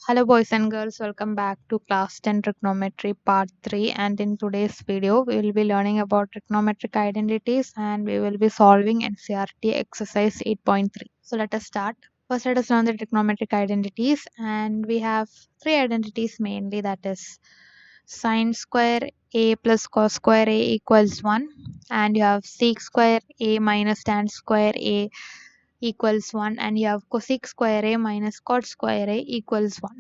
Hello boys and girls, welcome back to class 10 trigonometry part 3, and in today's video we will be learning about trigonometric identities and we will be solving NCERT exercise 8.3. So let us start. First let us learn the trigonometric identities, and we have three identities mainly, that is sine square a plus cos square a equals 1, and you have sec square a minus tan square a equals 1, and you have cosec square a minus cot square a equals 1.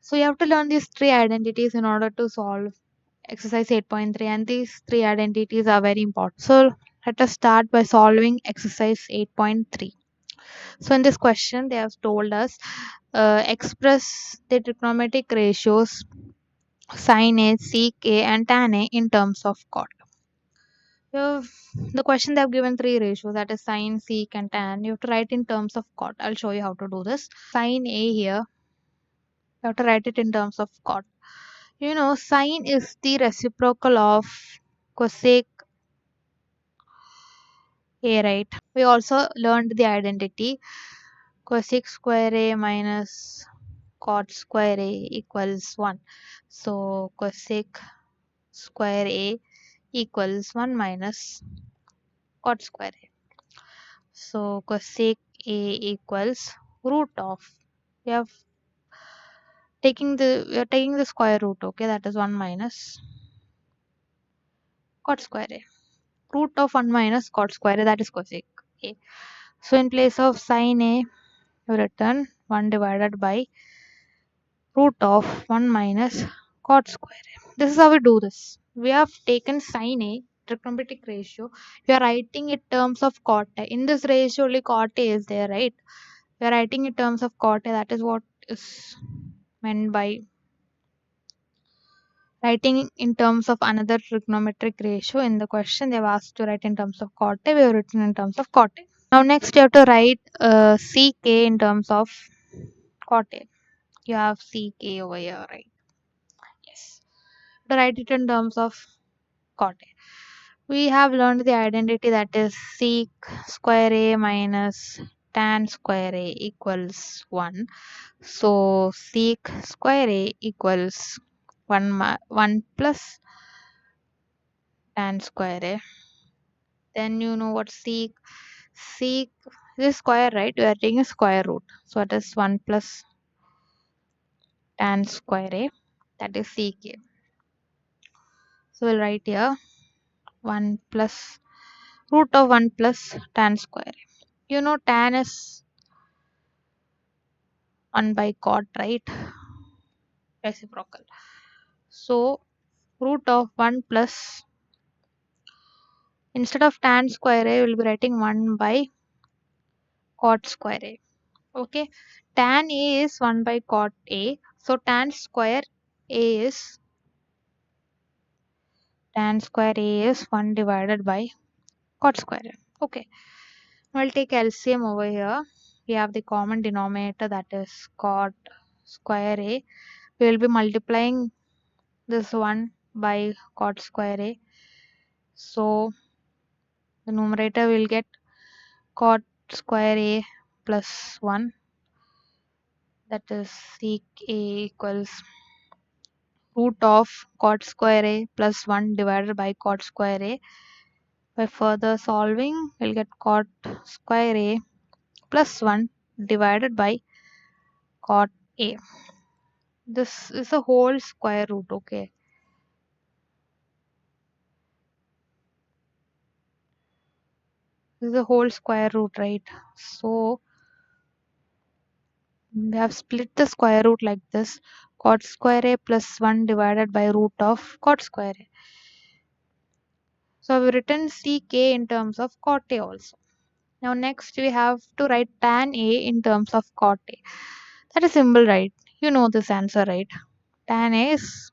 So you have to learn these three identities in order to solve exercise 8.3, and these three identities are very important. So let us start by solving exercise 8.3. So in this question they have told us express the trigonometric ratios sin A, sec A and tan A in terms of cot. So the question they have given three ratios, that is sin, sec and tan. You have to write in terms of cot. I'll show you how to do this. Sin A here, you have to write it in terms of cot. You know, sine is the reciprocal of cosec A, right? We also learned the identity cosec square A minus cot square A equals 1. So cosec square A equals 1 minus cot square A. So cosec A equals root of, we have we are taking the square root, okay, that is 1 minus cot square A. Root of 1 minus cot square A, that is cosec A. So in place of sin A, you return 1 divided by root of 1 minus cot square A. This is how we do this. We have taken sin A, trigonometric ratio. We are writing in terms of cot A. In this ratio, only cot A is there, right? We are writing in terms of cot A. That is what is meant by writing in terms of another trigonometric ratio. In the question, they have asked to write in terms of cot A. We have written in terms of cot A. Now next you have to write ck in terms of cot A. You have ck over here, right? Yes. To write it in terms of cot A. We have learned the identity, that is sec square A minus tan square A equals 1. So sec square A equals 1 plus tan square A. Then you know what sec this square, right? We are taking a square root. So it is 1 plus tan square A, that is ck. So we'll write here 1 plus root of 1 plus tan square A. You know tan is 1 by cot, right? Reciprocal. So root of 1 plus, instead of tan square A, we'll be writing 1 by cot square A. Okay. Tan A is 1 by cot A. So tan square A is 1 divided by cot square A. Okay. We'll take LCM over here. We have the common denominator, that is cot square A. We will be multiplying this 1 by cot square A. So the numerator will get cot square A plus 1, that is sec A equals root of cot square A plus 1 divided by cot square A. By further solving, we'll get cot square A plus 1 divided by cot A. This is a whole square root, okay. This is a whole square root, right? So we have split the square root like this. Cot square A plus 1 divided by root of cot square A. So we've written ck in terms of cot A also. Now next we have to write tan A in terms of cot A. That is simple, right? You know this answer, right? Tan A is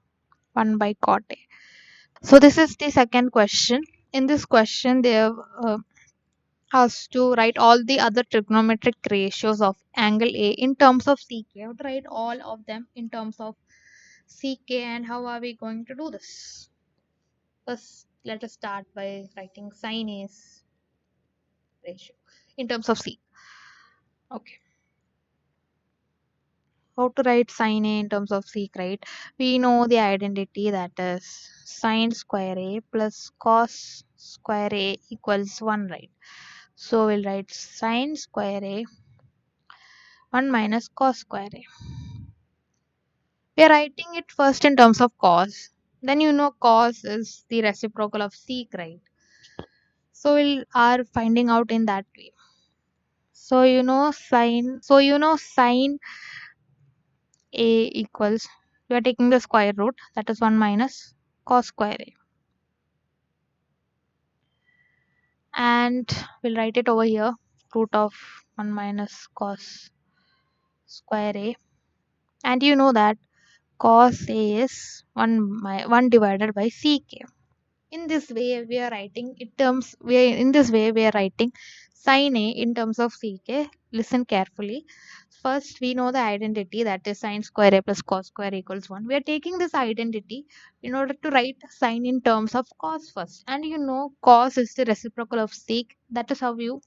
1 by cot A. So this is the second question. In this question they have asked to write all the other trigonometric ratios of angle A in terms of ck. I have to write all of them in terms of ck, and how are we going to do this? First let us start by writing sin A's ratio in terms of c. Okay. how to write sine A in terms of sec, right? We know the identity, that is sine square A plus cos square A equals 1, right? So we'll write sine square A 1 minus cos square A. We are writing it first in terms of cos. Then you know cos is the reciprocal of sec, right? So we are finding out in that way. So you know A equals, we are taking the square root, that is 1 minus cos square A. And we'll write it over here, root of 1 minus cos square A. And you know that cos A is 1 divided by sec A. In this way we are writing sin A in terms of sec. Listen carefully. First we know the identity, that is sin square A plus cos square equals 1. We are taking this identity in order to write sin in terms of cos first, and you know cos is the reciprocal of sec. That is how you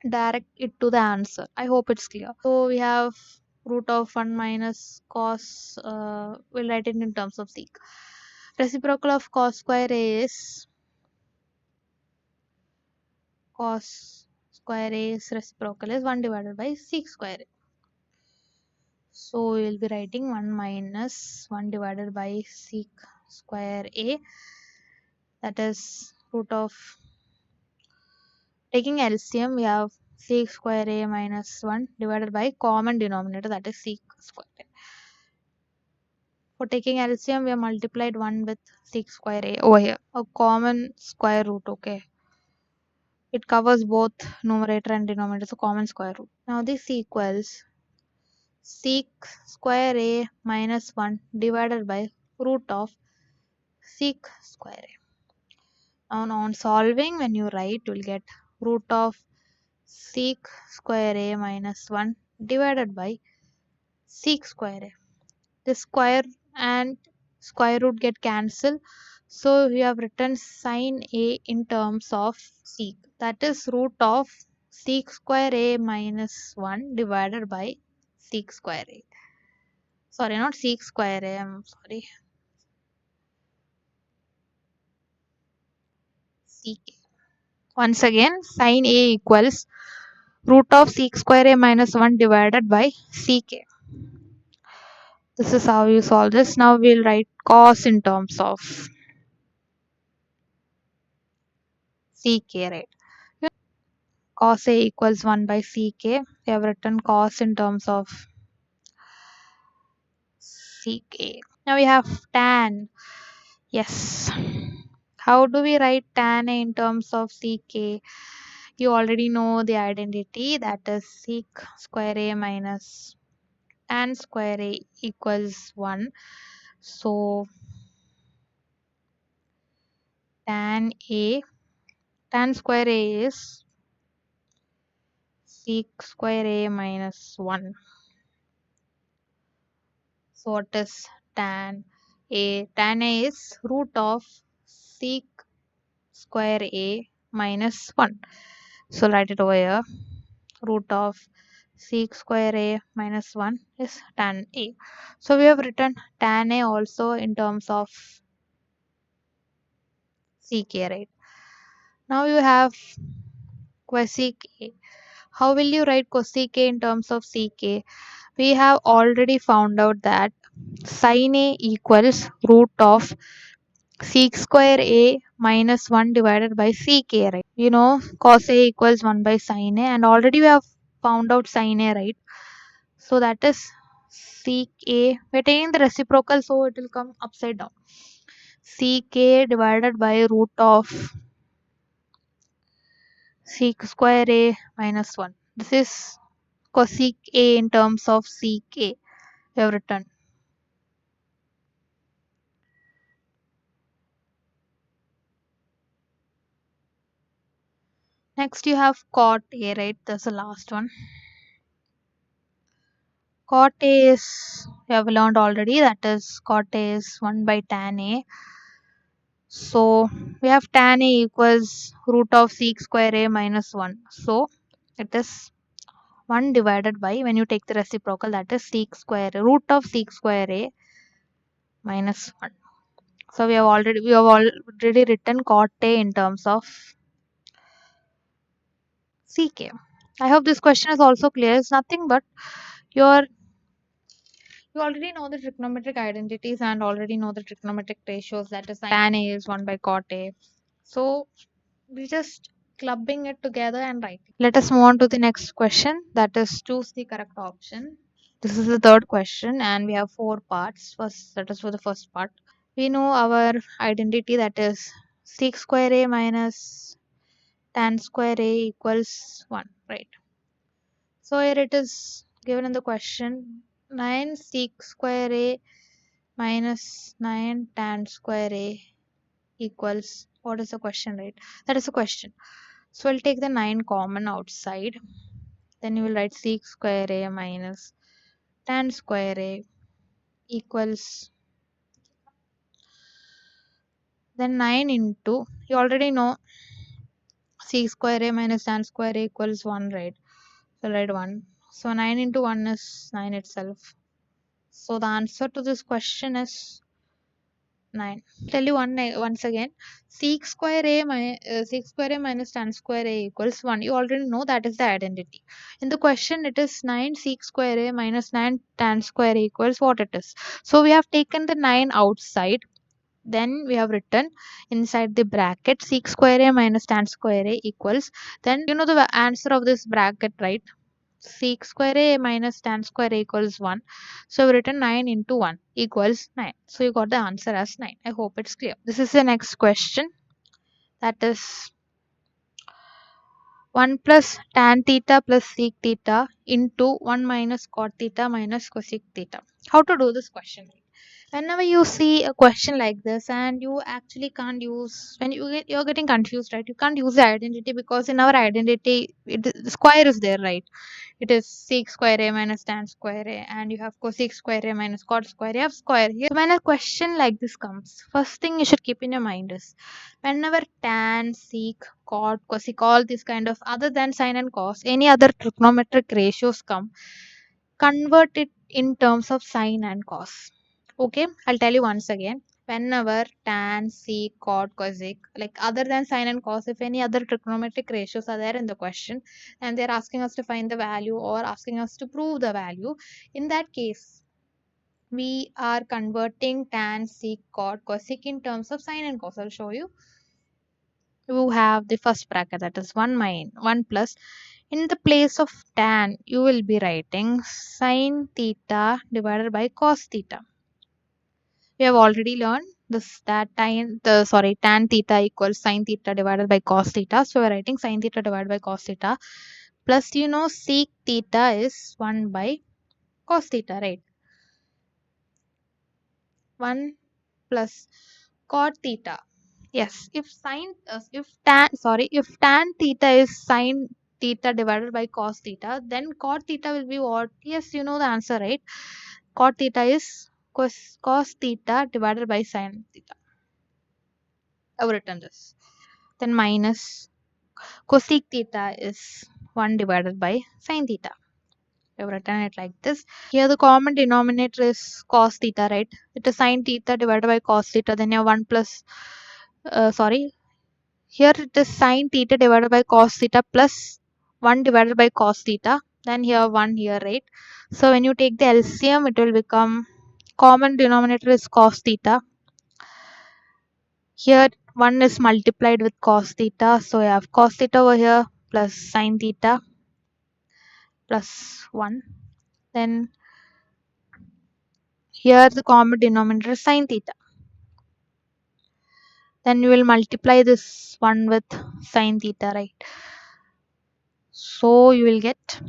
direct it to the answer. I hope it's clear. So we have root of 1 minus cos, we'll write it in terms of sec. Reciprocal of cos square is, cos square A's reciprocal is 1 divided by sec square A. So we will be writing 1 minus 1 divided by sec square A, that is root of, taking LCM we have sec square A minus 1 divided by common denominator, that is sec square A. For taking LCM we have multiplied 1 with sec square A over here, a common square root, okay. It covers both numerator and denominator, so common square root. Now this equals sec square A minus 1 divided by root of sec square A. Now on solving, when you write, you will get root of sec square A minus 1 divided by sec square A. The square and square root get cancelled. So we have written sin A in terms of sec. That is root of sec square A minus 1 divided by sec square A. Sorry, not sec square A, I'm sorry. Sec. Once again, sin A equals root of sec square A minus 1 divided by sec A. This is how you solve this. Now we'll write cos in terms of sec A, right? Cos A equals 1 by sec A. We have written cos in terms of sec A. Now we have tan. Yes. How do we write tan A in terms of sec A? You already know the identity, that is sec square A minus tan square A equals 1. So tan square A is sec square A minus 1. So what is tan A? Tan A is root of sec square A minus 1. So write it over here. Root of sec square A minus 1 is tan A. So we have written tan A also in terms of sec A, right? Now you have cosec A. How will you write cosec A in terms of sec A? We have already found out that sin A equals root of sec square A minus 1 divided by sec A, right? You know cos A equals 1 by sin A, and already we have found out sin A, right? So that is sec A. We're taking the reciprocal, so it will come upside down. Sec A divided by root of sec square A minus 1. This is cosec A in terms of sec A. We have written. Next you have cot A, right? That's the last one. Cot A is, we have learned already, that is cot A is 1 by tan A. So we have tan A equals root of sec square A minus 1. So it is 1 divided by, when you take the reciprocal, that is sec square, root of sec square a minus 1. So we have already written cot a in terms of ck. I hope this question is also clear. It's nothing but your you already know the trigonometric identities and already know the trigonometric ratios, that is tan a is 1 by cot a. So we just clubbing it together and writing. Let us move on to the next question, that is choose the correct option. This is the third question and we have 4 parts. First, that is for the first part. We know our identity, that is sec square a minus tan square a equals 1, right? So here it is given in the question, 9 sec square a minus 9 tan square a equals, what is the question, right? That is the question. So we'll take the 9 common outside. Then you will write sec square a minus tan square a equals, then 9 into, you already know sec square a minus tan square a equals 1, right? So write 1. So 9 into 1 is 9 itself. So the answer to this question is 9. Tell you once again, sec square a minus tan square a equals 1. You already know that is the identity. In the question, it is 9 sec square a minus 9 tan square a equals what it is. So we have taken the 9 outside. Then we have written inside the bracket sec square a minus tan square a equals. Then you know the answer of this bracket, right? Sec square a minus tan square a equals 1. So we written 9 into 1 equals 9. So you got the answer as 9. I hope it's clear. This is the next question. That is 1 plus tan theta plus sec theta into 1 minus cot theta minus cosec theta. How to do this question? Whenever you see a question like this and you actually can't use, when you're getting confused, right? You can't use the identity because in our identity the square is there, right? It is sec square a minus tan square a, and you have cosec square a minus cot square a. You have square here. So when a question like this comes, first thing you should keep in your mind is whenever tan, sec, cot, cosec, all these kind of other than sine and cos, any other trigonometric ratios come, convert it in terms of sine and cos. Okay, I'll tell you once again. Whenever tan, sec, cot, cosec, like other than sine and cos, if any other trigonometric ratios are there in the question and they're asking us to find the value or asking us to prove the value, in that case, we are converting tan, sec, cot, cosec in terms of sine and cos. I'll show you. You have the first bracket, that is 1 plus. In the place of tan, you will be writing sine theta divided by cos theta. We have already learned this, that tan theta equals sine theta divided by cos theta. So we're writing sine theta divided by cos theta plus, you know, sec theta is 1 by cos theta, right? 1 plus cot theta. Yes, if tan theta is sine theta divided by cos theta, then cot theta will be what? Yes, you know the answer, right? Cot theta is cos theta divided by sine theta. I've written this. Then minus cosec theta is 1 divided by sine theta. I've written it like this. Here the common denominator is cos theta, right? It is sine theta divided by cos theta. Then you have 1 plus, here it is sine theta divided by cos theta plus 1 divided by cos theta. Then here 1 here, right? So when you take the LCM, it will become common denominator is cos theta. Here 1 is multiplied with cos theta. So I have cos theta over here plus sine theta plus 1. Then here the common denominator is sine theta. Then you will multiply this 1 with sine theta, right? So you will get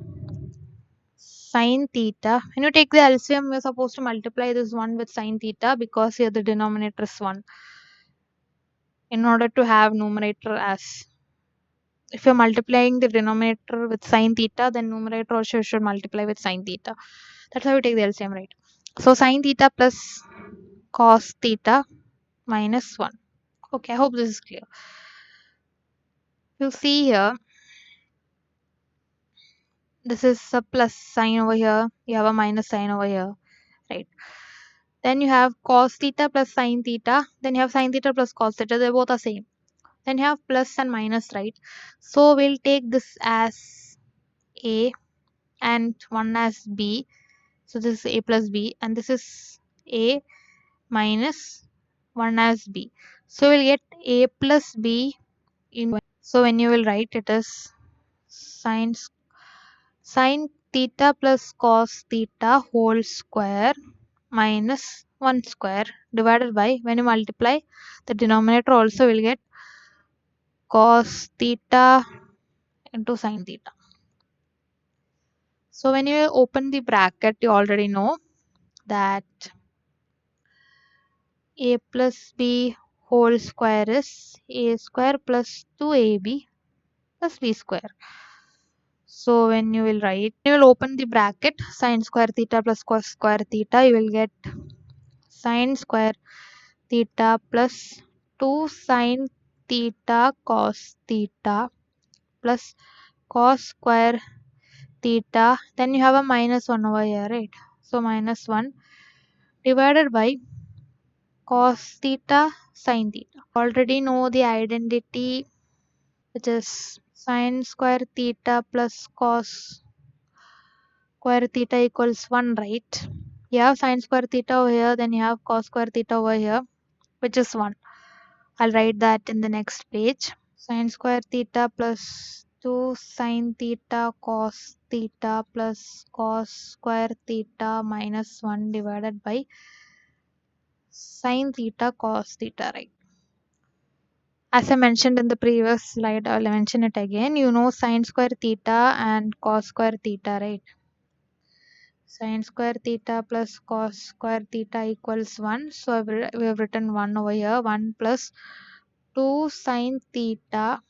sine theta. When you take the LCM, you're supposed to multiply this 1 with sine theta because here the denominator is 1. In order to have numerator as, if you're multiplying the denominator with sine theta, then numerator also should multiply with sine theta. That's how you take the LCM, right? So sine theta plus cos theta minus 1. Okay, I hope this is clear. You'll see here This is a plus sign over here. You have a minus sign over here, right? Then you have cos theta plus sin theta. Then you have sin theta plus cos theta. They both are same. Then you have plus and minus, right? So we'll take this as A and one as B. So this is A plus B and this is A minus 1 as B. So we'll get A plus B in. So when you will write it is sin theta plus cos theta whole square minus 1 square divided by, when you multiply the denominator also will get cos theta into sin theta. So when you open the bracket, you already know that A plus B whole square is A square plus 2AB plus B square. So when you will write, you will open the bracket sin square theta plus cos square theta, you will get sin square theta plus 2 sin theta cos theta plus cos square theta. Then you have a minus 1 over here, right? So minus 1 divided by cos theta sin theta. Already know the identity, which is sin square theta plus cos square theta equals 1, right? You have sin square theta over here, then you have cos square theta over here, which is 1. I'll write that in the next page. Sin square theta plus 2 sin theta cos theta plus cos square theta minus 1 divided by sin theta cos theta, right? As I mentioned in the previous slide, I'll mention it again. You know sin square theta and cos square theta, right? Sin square theta plus cos square theta equals 1. So we have written 1 over here. 1 plus 2 sin theta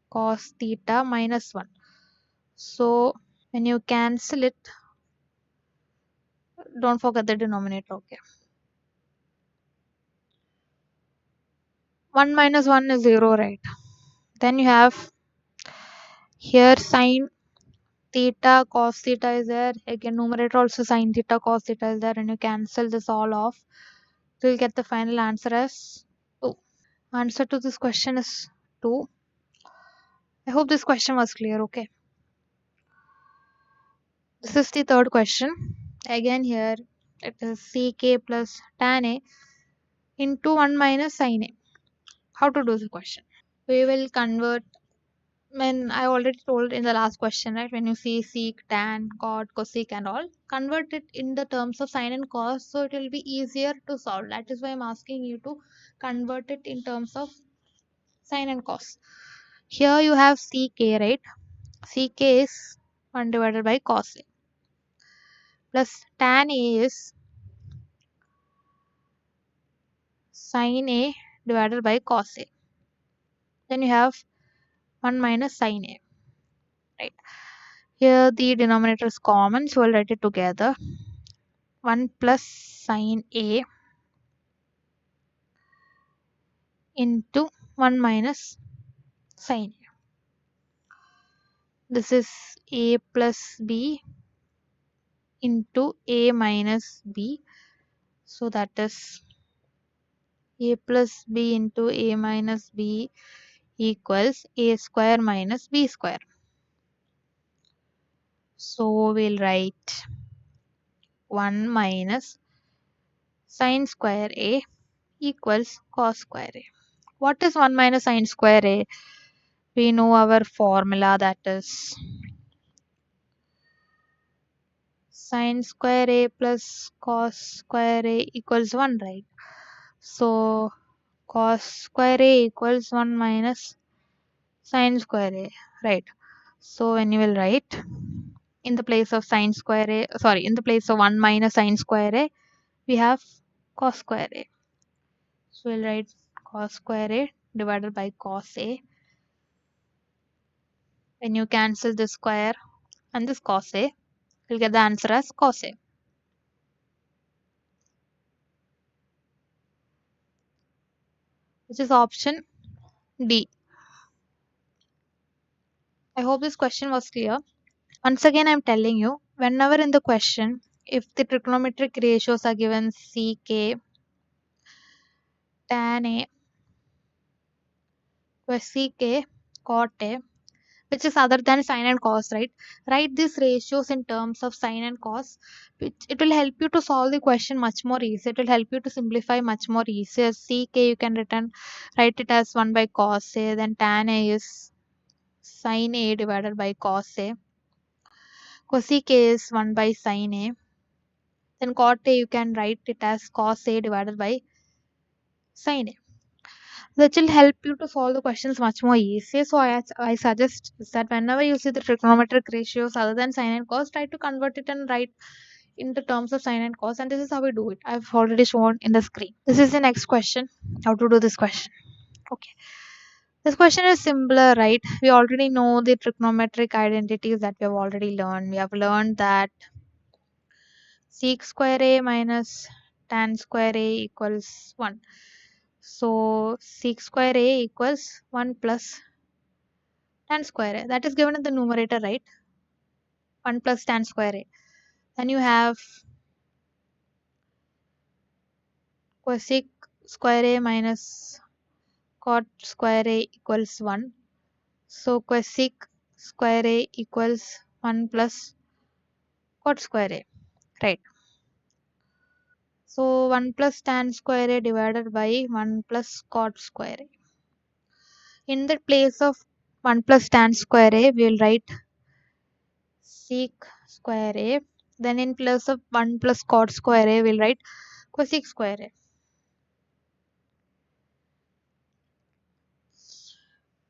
cos theta minus 1. So when you cancel it, don't forget the denominator, okay? 1 minus 1 is 0, right? Then you have here sin theta cos theta is there. Again, numerator also sin theta cos theta is there, and you cancel this all off. So you'll get the final answer as 2. Answer to this question is 2. I hope this question was clear, okay? This is the third question. Again here it is ck plus tan a into 1 minus sin a. How to do the question? We will convert, when I already told in the last question, right? When you see sec, tan, cot, cosec and all, convert it in the terms of sin and cos, so it will be easier to solve. That is why I'm asking you to convert it in terms of sin and cos. Here you have ck, right? Ck is 1 divided by cos a plus tan a is sin a divided by cos a. Then you have 1 minus sin a, right? Here the denominator is common, so we'll write it together. 1 plus sin a into 1 minus sin a. This is a plus b into a minus b. So that is a plus b into a minus b equals a square minus b square. So we'll write 1 minus sin square a equals cos square a. What is 1 minus sin square a? We know our formula, that is sin square a plus cos square a equals 1, right? So cos square a equals 1 minus sin square a, right? So when you will write in the place of sin square a, sorry, in the place of 1 minus sin square a, we have cos square a. So we'll write cos square a divided by cos a. When you cancel this square and this cos a, you'll get the answer as cos a. Which is option D. I hope this question was clear. Once again, I'm telling you, whenever in the question, if the trigonometric ratios are given ck, tan a, ck, cot a, which is other than sine and cos, right? Write these ratios in terms of sine and cos, which it will help you to solve the question much more easy. It will help you to simplify much more easier. Ck you can write it as 1 by cos a, then tan a is sine a divided by cos a, cosec a is 1 by sine a, then cot a you can write it as cos a divided by sine a. That will help you to solve the questions much more easy. So I suggest that whenever you see the trigonometric ratios other than sine and cos, try to convert it and write in the terms of sine and cos. And this is how we do it. I've already shown in the screen. This is the next question. How to do this question. Okay. This question is simpler, right? We already know the trigonometric identities that we have already learned. We have learned that sec square a minus tan square a equals 1. So sec square a equals 1 plus tan square a. That is given in the numerator, right? 1 plus tan square a. Then you have cosec square a minus cot square a equals 1. So cosec square a equals 1 plus cot square a, right? So 1 plus tan square a divided by 1 plus cot square a. In the place of 1 plus tan square a, we will write sec square a. Then in place of 1 plus cot square a, we will write cosec square a.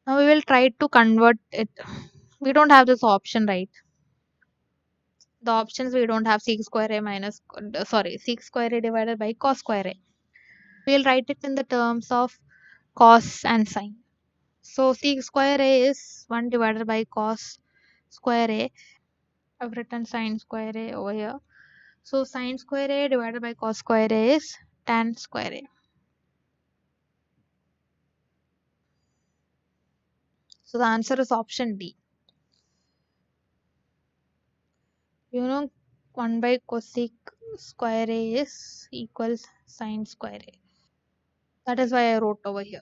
Now we will try to convert it. We don't have this option, right? The options we don't have sec square a minus, sec square a divided by cos square a. We'll write it in the terms of cos and sine. So sec square a is 1 divided by cos square a. I've written sine square a over here. So sine square a divided by cos square a is tan square a. So the answer is option D. You know 1 by cosec square a is equals sine square a. That is why I wrote over here.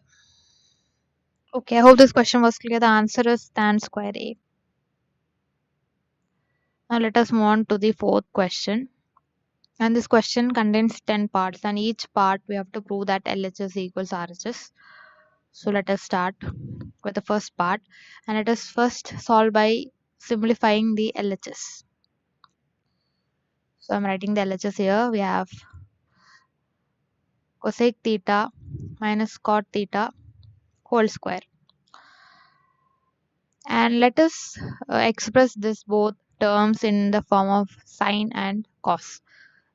Okay, I hope this question was clear. The answer is tan square a. Now let us move on to the fourth question. And this question contains 10 parts, and each part we have to prove that LHS equals RHS. So let us start with the first part, and it is first solved by simplifying the LHS. So I'm writing the LHS here. We have cosec theta minus cot theta whole square. And let us express this both terms in the form of sine and cos.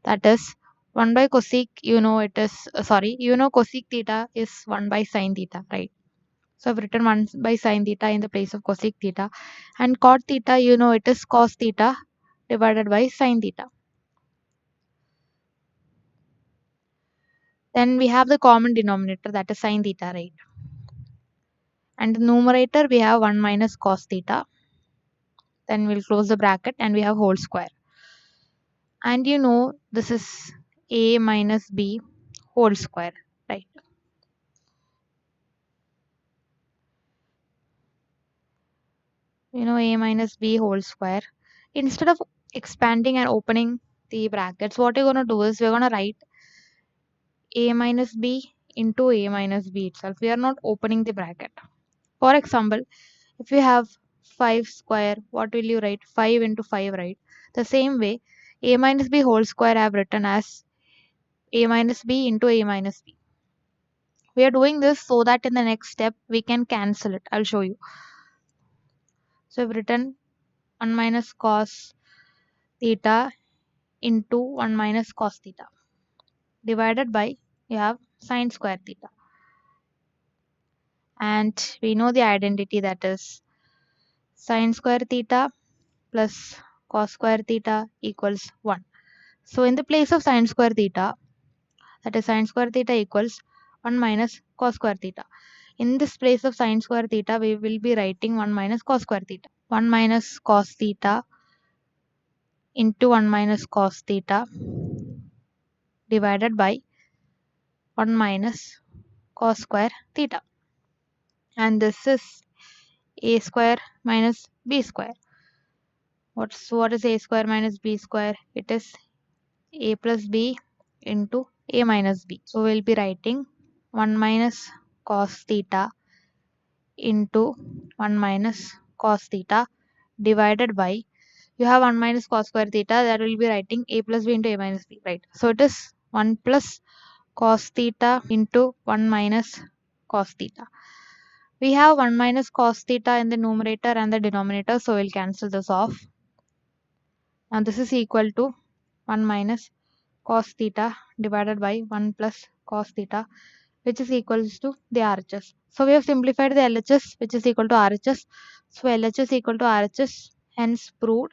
That is 1 by cosec, cosec theta is 1 by sine theta, right? So I've written 1 by sine theta in the place of cosec theta. And cot theta, it is cos theta divided by sine theta. Then we have the common denominator, that is sine theta, right? And the numerator we have 1 minus cos theta. Then we'll close the bracket and we have whole square. And this is a minus b whole square, right? A minus b whole square. Instead of expanding and opening the brackets, what you're going to do is we're going to write a minus b into a minus b itself. We are not opening the bracket. For example, if you have 5 square, what will you write? 5 into 5, right? The same way, a minus b whole square I have written as a minus b into a minus b. We are doing this so that in the next step we can cancel it. I'll show you. So I've written 1 minus cos theta into 1 minus cos theta divided by, you have sine square theta. And we know the identity, that is sine square theta plus cos square theta equals 1. So in the place of sine square theta, that is sine square theta equals 1 minus cos square theta. In this place of sine square theta, we will be writing 1 minus cos square theta. 1 minus cos theta into 1 minus cos theta divided by 1 minus cos square theta. And this is a square minus b square. What is a square minus b square? It is a plus b into a minus b. So we'll be writing 1 minus cos theta into 1 minus cos theta divided by, you have 1 minus cos square theta, that will be writing a plus b into a minus b, right? So it is 1 plus cos theta into 1 minus cos theta. We have 1 minus cos theta in the numerator and the denominator, so we'll cancel this off. Now this is equal to 1 minus cos theta divided by 1 plus cos theta, which is equals to the RHS. So we have simplified the LHS, which is equal to RHS. So LHS equal to RHS, hence proved.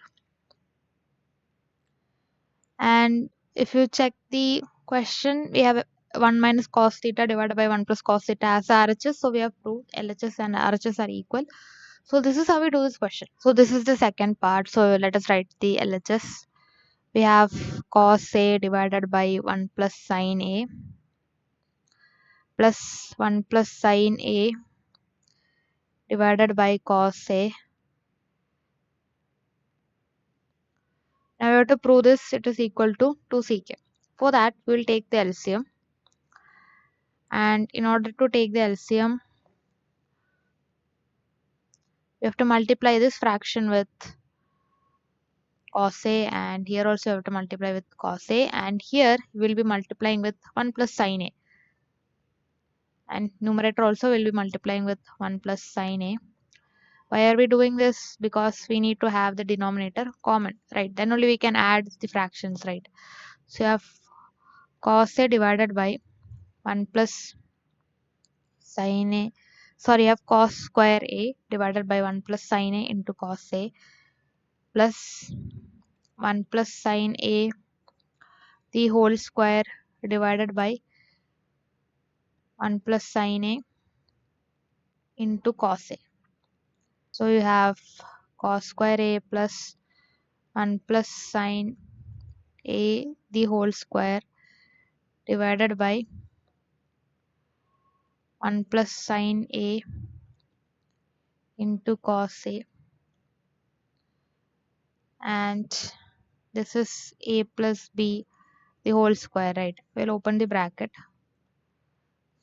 And if you check the question, we have 1 minus cos theta divided by 1 plus cos theta as RHS. So we have proved LHS and RHS are equal. So this is how we do this question. So this is the second part. So let us write the LHS. We have cos A divided by 1 plus sin A plus 1 plus sin A divided by cos A. Now we have to prove this, it is equal to 2ck. For that, we will take the LCM. And in order to take the LCM, we have to multiply this fraction with cos A, and here also you have to multiply with cos A, and here we will be multiplying with 1 plus sin A. And numerator also will be multiplying with 1 plus sin A. Why are we doing this? Because we need to have the denominator common, right? Then only we can add the fractions, right? So you have cos A divided by 1 plus sin A. Sorry, you have cos square A divided by 1 plus sin A into cos A plus 1 plus sin A the whole square divided by 1 plus sin A into cos A. So you have cos square A plus 1 plus sin A the whole square divided by 1 plus sin A into cos A, and this is A plus B the whole square, right? We'll open the bracket.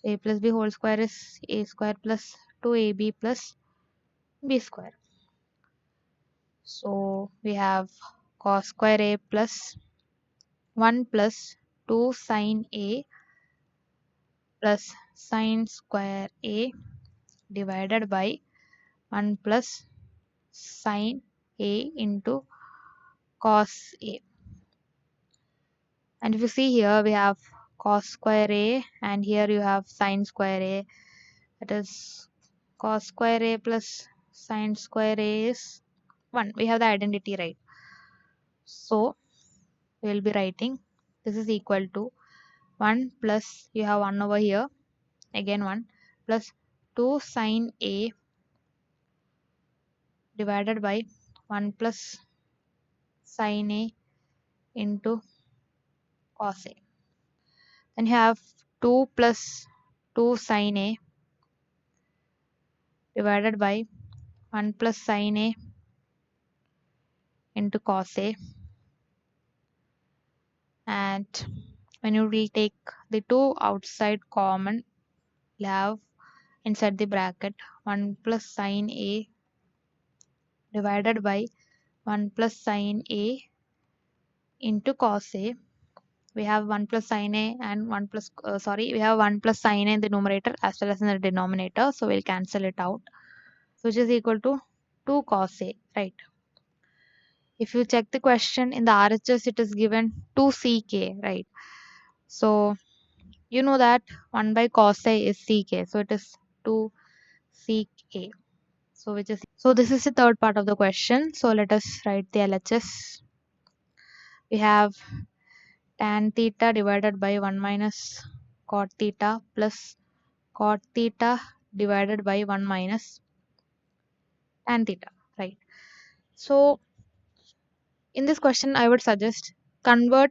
A plus B whole square is A square plus 2AB plus B square. So we have cos square A plus 1 plus 2 sin A plus sin square A divided by 1 plus sin A into cos A. And if you see here, we have cos square A, and here you have sin square A. That is cos square A plus sin square A is 1. We have the identity, right? So we will be writing this is equal to 1 plus, you have 1 over here, again 1 plus 2 sin A divided by 1 plus sin A into cos A. Then you have 2 plus 2 sin A divided by 1 plus sin A into cos A, and when you will take the 2 outside common, you'll have inside the bracket 1 plus sin A divided by 1 plus sin A into cos A. We have 1 plus sin A and 1 plus we have 1 plus sin A in the numerator as well as in the denominator, so we'll cancel it out, which is equal to 2 cos A, right? If you check the question in the RHS, it is given 2ck, right? So you know that 1 by cos A is ck, so it is 2ck. So this is the third part of the question. So let us write the LHS. We have tan theta divided by 1 minus cot theta plus cot theta divided by 1 minus tan theta, right? So In this question, I would suggest convert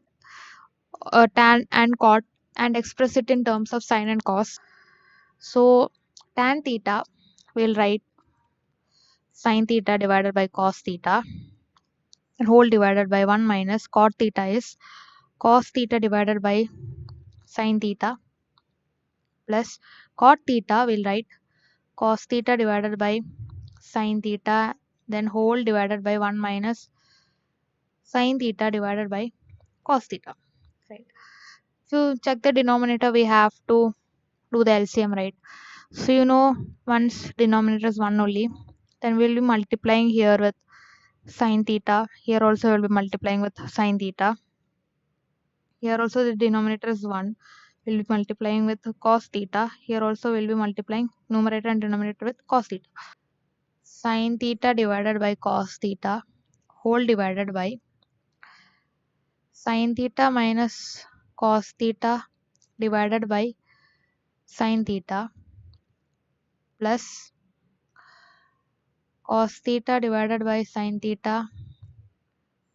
tan and cot and express it in terms of sine and cos. So tan theta, we'll write sine theta divided by cos theta and whole divided by 1 minus cot theta is cos theta divided by sine theta plus cot theta, we'll write cos theta divided by sine theta, then whole divided by 1 minus sine theta divided by cos theta. Right. So check the denominator, we have to do the LCM, right? So once denominator is 1 only, then we'll be multiplying here with sine theta. Here also we'll be multiplying with sine theta. Here also the denominator is 1. We'll be multiplying with cos theta. Here also we'll be multiplying numerator and denominator with cos theta. Sine theta divided by cos theta whole divided by sine theta minus cos theta divided by sine theta plus cos theta divided by sine theta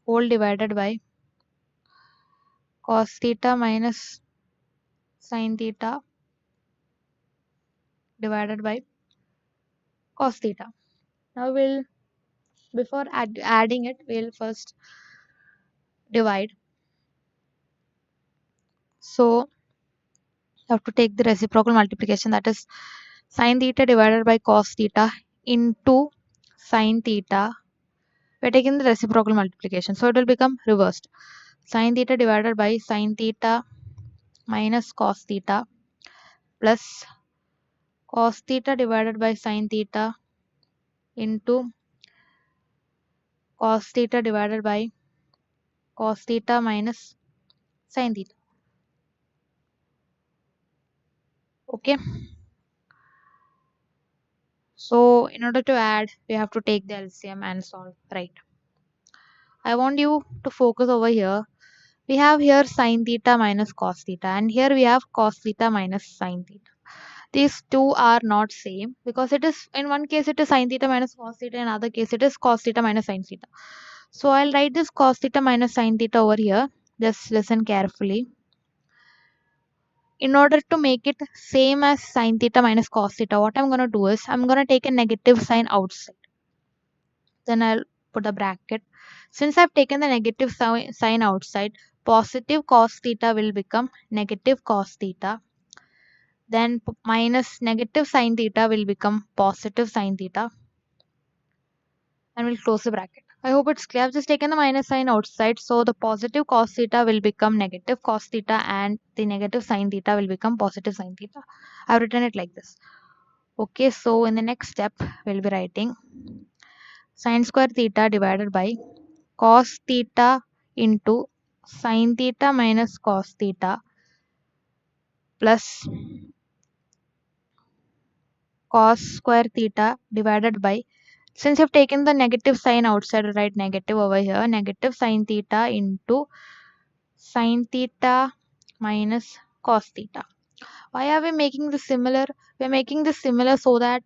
whole divided by cos theta minus sine theta divided by cos theta. Now before adding it, we'll first divide. So you have to take the reciprocal multiplication, that is sine theta divided by cos theta into sine theta. We're taking the reciprocal multiplication, so it will become reversed. Sine theta divided by sine theta minus cos theta plus cos theta divided by sine theta into cos theta divided by cos theta minus sine theta. Okay. So in order to add, we have to take the LCM and solve, right? I want you to focus over here. We have here sine theta minus cos theta, and here we have cos theta minus sine theta. These two are not same because it is, in one case it is sine theta minus cos theta, in another case it is cos theta minus sine theta. So I'll write this cos theta minus sine theta over here. Just listen carefully. In order to make it same as sine theta minus cos theta, what I'm going to do is I'm going to take a negative sign outside. Then I'll put a bracket. Since I've taken the negative sign outside, positive cos theta will become negative cos theta. Then minus negative sine theta will become positive sine theta. And we'll close the bracket. I hope it's clear. I've just taken the minus sign outside. So the positive cos theta will become negative cos theta and the negative sine theta will become positive sine theta. I've written it like this. Okay, so in the next step, we'll be writing sine square theta divided by cos theta into sine theta minus cos theta plus cos square theta divided by, since you've taken the negative sign outside, write negative over here, negative sine theta into sine theta minus cos theta. Why are we making this similar? We're making this similar so that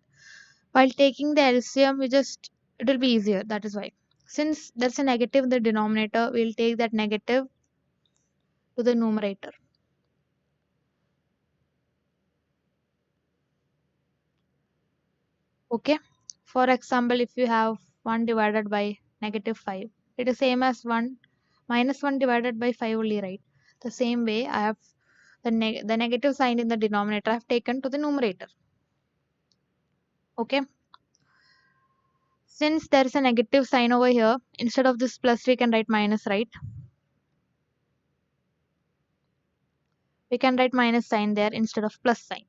while taking the LCM, it will be easier. That is why. Since there's a negative in the denominator, we'll take that negative to the numerator. Okay. For example, if you have 1 divided by negative 5, it is same as 1 minus 1 divided by 5 only, right? The same way, I have the negative sign in the denominator I have taken to the numerator. Okay. Since there is a negative sign over here, instead of this plus we can write minus, right? We can write minus sign there instead of plus sign.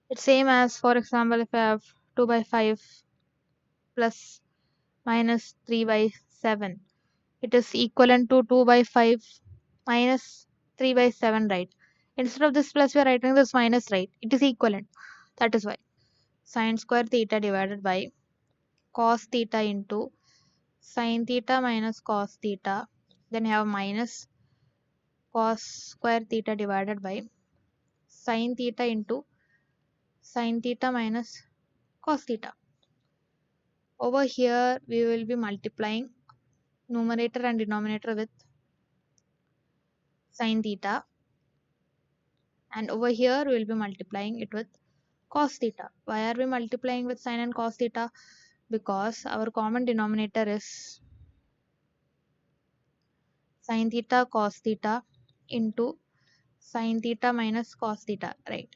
It's same as, for example, if I have 2 by 5 plus minus 3 by 7. It is equivalent to 2 by 5 minus 3 by 7, right? Instead of this plus, we are writing this minus, right? It is equivalent. That is why. Sine square theta divided by cos theta into sine theta minus cos theta. Then you have minus cos square theta divided by sine theta into sine theta minus cos theta. Over here, we will be multiplying numerator and denominator with sine theta, and over here we will be multiplying it with cos theta. Why are we multiplying with sine and cos theta? Because our common denominator is sine theta cos theta into sine theta minus cos theta, right?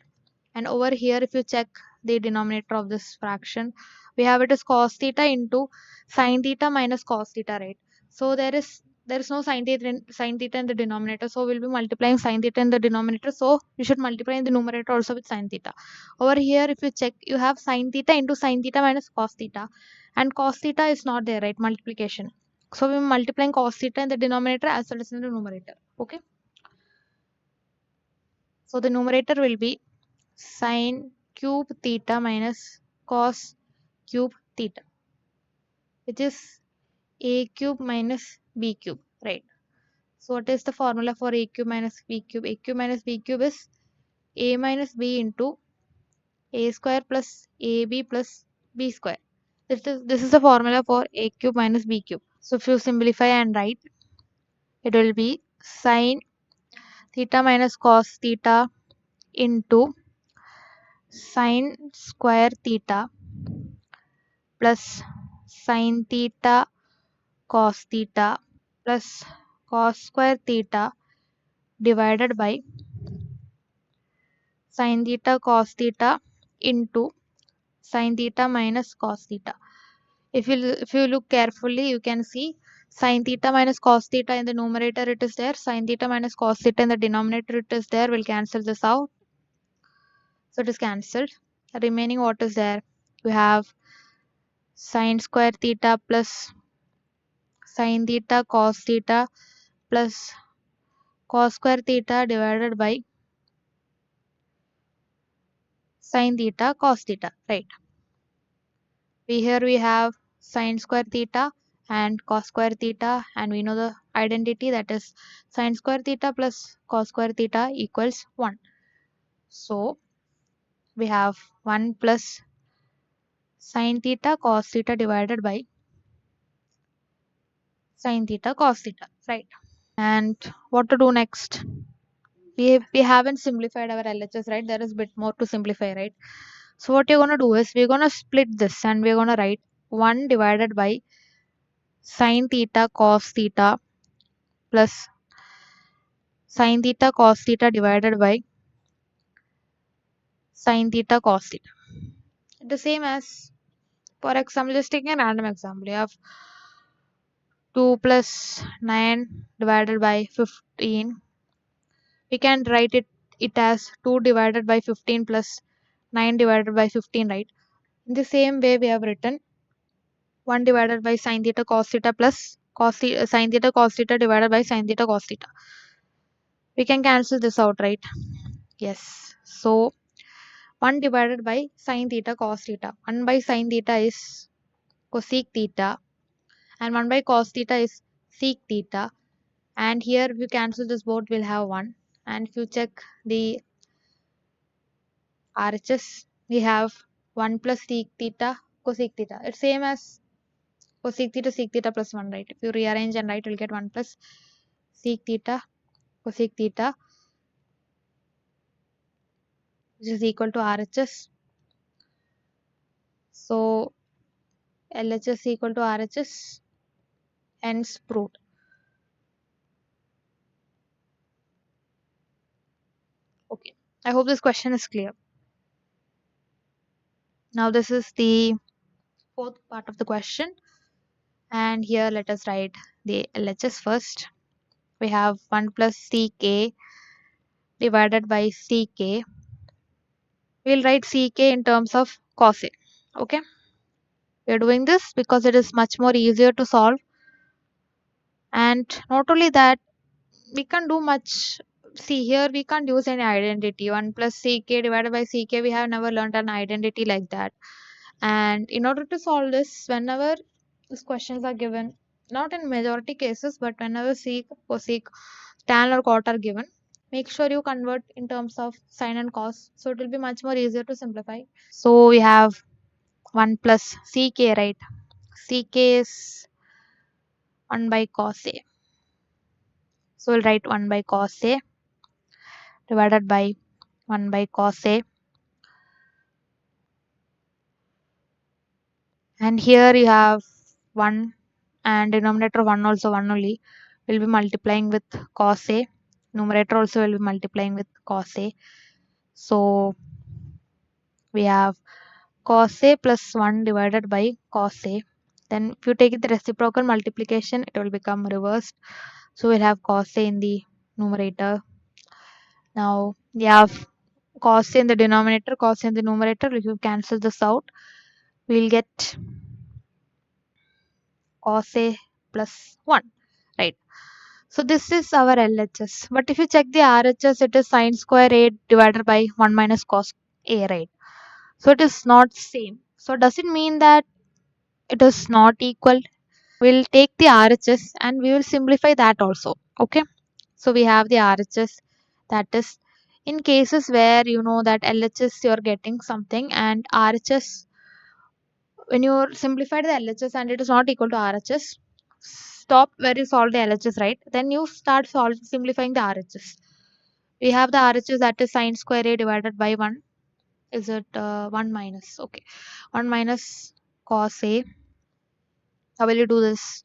And over here, if you check the denominator of this fraction, we have it as cos theta into sine theta minus cos theta, right? So there is no sine theta in the denominator, so we'll be multiplying sine theta in the denominator, so you should multiply in the numerator also with sine theta. Over here, if you check, you have sine theta into sine theta minus cos theta, and cos theta is not there, right? Multiplication. So we're multiplying cos theta in the denominator as well as in the numerator. Okay. So the numerator will be sine cube theta minus cos cube theta, which is a cube minus b cube, right? So what is the formula for a cube minus b cube? A cube minus b cube is a minus b into a square plus ab plus b square. This is the formula for a cube minus b cube. So if you simplify and write, it will be sine theta minus cos theta into sine square theta plus sine theta cos theta plus cos square theta divided by sine theta cos theta into sine theta minus cos theta. If you look carefully, you can see sine theta minus cos theta in the numerator, it is there. Sine theta minus cos theta in the denominator, it is there. We'll cancel this out. So it is cancelled. Remaining what is there? We have sine square theta plus sine theta cos theta plus cos square theta divided by sine theta cos theta, right? Here we have sine square theta and cos square theta, and we know the identity, that is sine square theta plus cos square theta equals 1. So we have 1 plus sine theta cos theta divided by sine theta cos theta, right? And what to do next? We haven't simplified our LHS, right? There is a bit more to simplify, right? So what you're going to do is we're going to split this and we're going to write 1 divided by sine theta cos theta plus sine theta cos theta divided by sine theta cos theta. The same as, for example, just taking a random example. You have 2 plus 9 divided by 15. We can write it as 2 divided by 15 plus 9 divided by 15, right? In the same way, we have written 1 divided by sine theta cos theta plus sine theta cos theta divided by sine theta cos theta. We can cancel this out, right? Yes. So 1 divided by sine theta cos theta. 1 by sine theta is cosec theta and 1 by cos theta is sec theta. And here if you cancel this both, we'll have 1. And if you check the RHS, we have 1 plus sec theta cosec theta. It's same as cosec theta sec theta plus 1, right? If you rearrange and write, you'll get 1 plus sec theta cosec theta, which is equal to RHS. So LHS equal to RHS, hence proved. Okay, I hope this question is clear. Now this is the fourth part of the question, and here let us write the LHS first. We have 1 plus CK divided by CK. We'll write CK in terms of cosec. Okay, we are doing this because it is much more easier to solve, and not only that, we can do much. See, here we can't use any identity. 1 plus CK divided by CK, we have never learned an identity like that. And in order to solve this, whenever these questions are given, not in majority cases, but whenever sec, cosec, tan or cot are given, make sure you convert in terms of sine and cos, so it will be much more easier to simplify. So we have 1 plus ck, right? Ck is 1 by cos A. So we'll write 1 by cos A divided by 1 by cos A. And here you have 1 and denominator 1 also 1 only. We'll be multiplying with cos A. Numerator also will be multiplying with cos A. So we have cos A plus 1 divided by cos A. Then if you take it the reciprocal multiplication, it will become reversed. So we'll have cos A in the numerator. Now we have cos A in the denominator, cos A in the numerator. If you cancel this out, we'll get cos A plus 1, right? So this is our LHS. But if you check the RHS, it is sine square A divided by 1 minus cos A, right? So it is not same. So does it mean that it is not equal? We'll take the RHS and we will simplify that also. Okay. So we have the RHS, that is in cases where you know that LHS you're getting something and RHS, when you simplify the LHS and it is not equal to RHS, stop where you solve the LHS, right? Then you start simplifying the RHS. We have the RHS, that is sine square A divided by 1. Is it 1 minus? Okay. 1 minus cos A. How will you do this?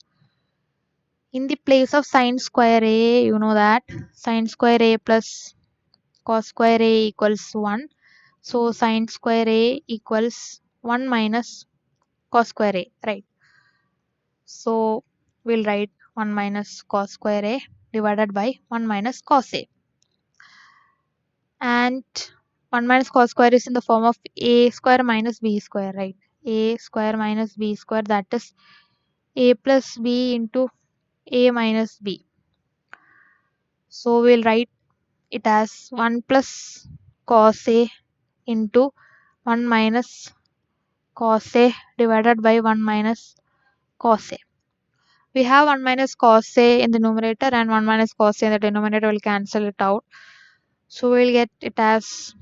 In the place of sine square A, you know that sine square A plus cos square A equals 1. So sine square A equals 1 minus cos square A, right? So we'll write 1 minus cos square A divided by 1 minus cos A. And 1 minus cos square is in the form of A square minus B square, right? A square minus B square, that is A plus B into A minus B. So we'll write it as 1 plus cos A into 1 minus cos A divided by 1 minus cos A. We have 1 minus cos A in the numerator and 1 minus cos A in the denominator. Will cancel it out. So we'll get it as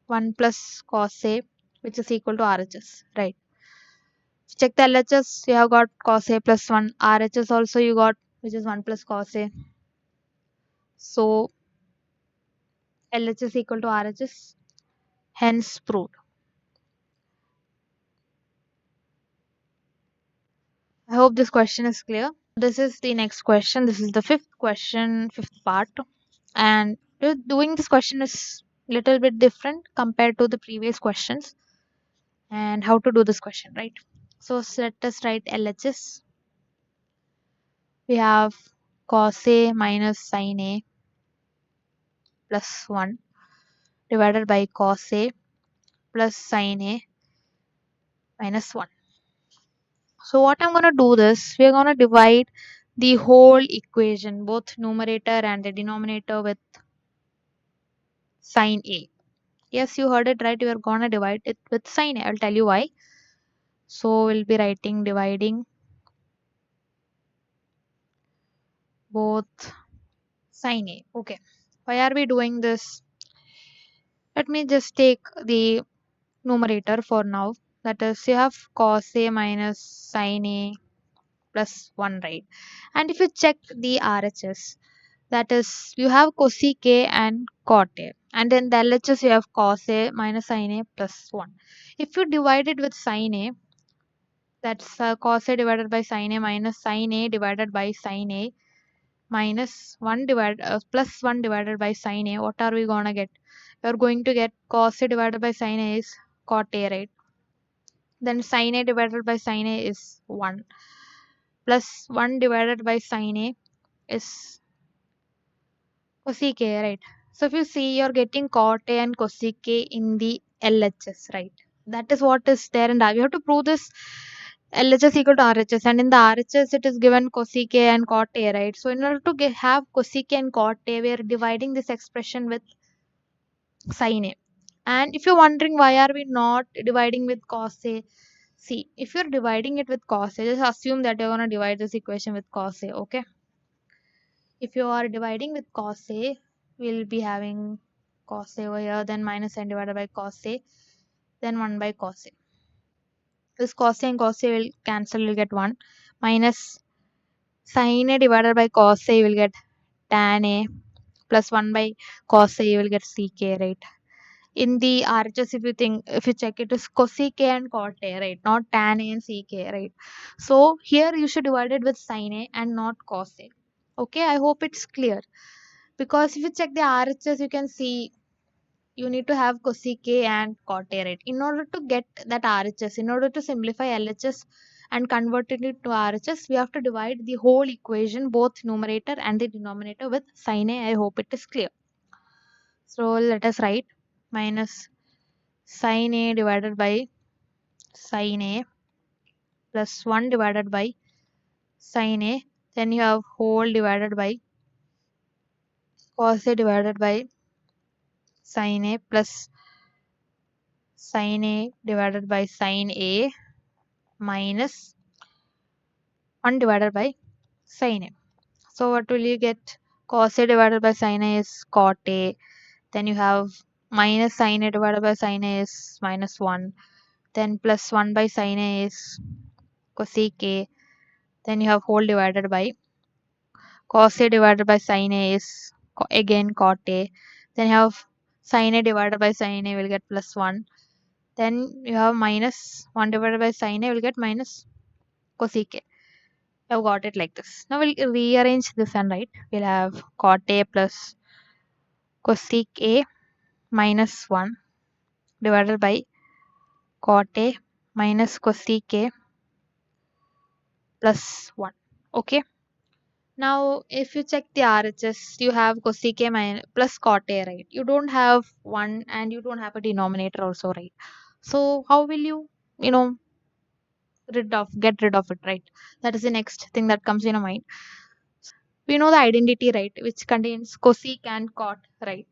1 plus cos A, which is equal to RHS, right? Check the LHS, you have got cos A plus 1. RHS also you got, which is 1 plus cos A. So LHS equal to RHS, hence proved. I hope this question is clear. This is the next question. This is the fifth question, fifth part. And doing this question is little bit different compared to the previous questions. And how to do this question, right? So let us write LHS. We have cos A minus sin A plus 1 divided by cos A plus sin A minus 1. So what I'm going to do this, we're going to divide the whole equation, both numerator and the denominator, with sin A. Yes, you heard it right. You are going to divide it with sin A. I'll tell you why. So we'll be writing dividing both sin A. Okay. Why are we doing this? Let me just take the numerator for now. That is, you have cos A minus sin A plus 1, right? And if you check the RHS, that is, you have cosec A and cot A. And then the LHS, you have cos A minus sin A plus 1. If you divide it with sin A, that's cos A divided by sin A minus sin A divided by sin A minus 1 plus 1 divided by sin A. What are we going to get? You're going to get cos A divided by sin A is cot A, right? Then sin A divided by sin A is 1 plus 1 divided by sin A is cosec A, right? So if you see, you're getting cot A and cosec A in the LHS, right? That is what is there in that. You have to prove this LHS equal to RHS, and in the RHS it is given cosec A and cot A, right? So in order to have cosec A and cot A, we are dividing this expression with sin A. And if you're wondering why are we not dividing with cos A, see, if you're dividing it with cos A, just assume that you're going to divide this equation with cos A, okay? If you are dividing with cos A, we'll be having cos A over here, then minus n divided by cos A, then 1 by cos A. This cos A and cos A will cancel, you'll get 1 minus Sin A divided by cos A, you will get tan A, plus 1 by cos A, you will get sec A, right? In the RHS, if you check, it is cosec A and cot A, right? Not tan A and sec A, right? So here you should divide it with sin A and not cos A. Okay, I hope it's clear. Because if you check the RHS, you can see you need to have cosec A and cot A, right? In order to get that RHS, in order to simplify LHS and convert it into RHS, we have to divide the whole equation, both numerator and the denominator, with sin A. I hope it is clear. So let us write minus sin A divided by sin A plus 1 divided by sin A. Then you have whole divided by cos A divided by sin A plus sin A divided by sin A minus 1 divided by sin A. So what will you get? Cos A divided by sin A is cot A. Then you have minus sin A divided by sin A is minus 1. Then plus 1 by sin A is cosec A. Then you have whole divided by cos A divided by sin A is again cot A. Then you have sin A divided by sin A will get plus 1. Then you have minus 1 divided by sin A will get minus cosec A. I've got it like this. Now we'll rearrange this and write. We'll have cot A plus cosec A minus 1 divided by cot A minus cosec A plus 1. Okay. Now, if you check the RHS, you have cosec A plus cot A, right? You don't have 1 and you don't have a denominator also, right? So, how will you, you know, get rid of it, right? That is the next thing that comes in your mind. We know the identity, right? Which contains cosec and cot, right?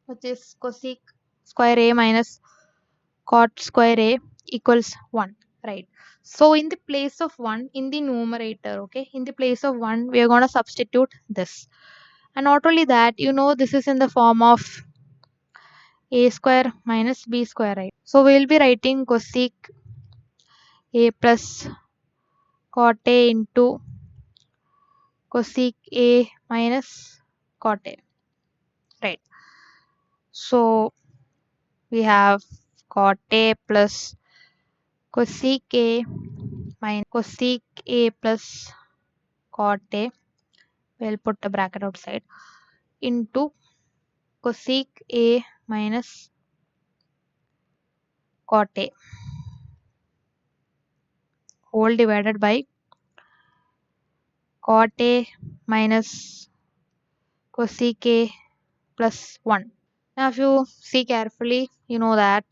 Which is cosec square A minus cot square A equals 1, right? So, in the place of 1, in the numerator, okay, in the place of 1, we are going to substitute this. And not only that, this is in the form of a square minus b square, right? So we will be writing cosec a plus cot a into cosec a minus cot a, right? So we have cot a plus cosec a minus cosec a plus cot a. We'll put a bracket outside into cosec a minus cot a whole divided by cot a minus cosec A plus 1. Now, if you see carefully, you know that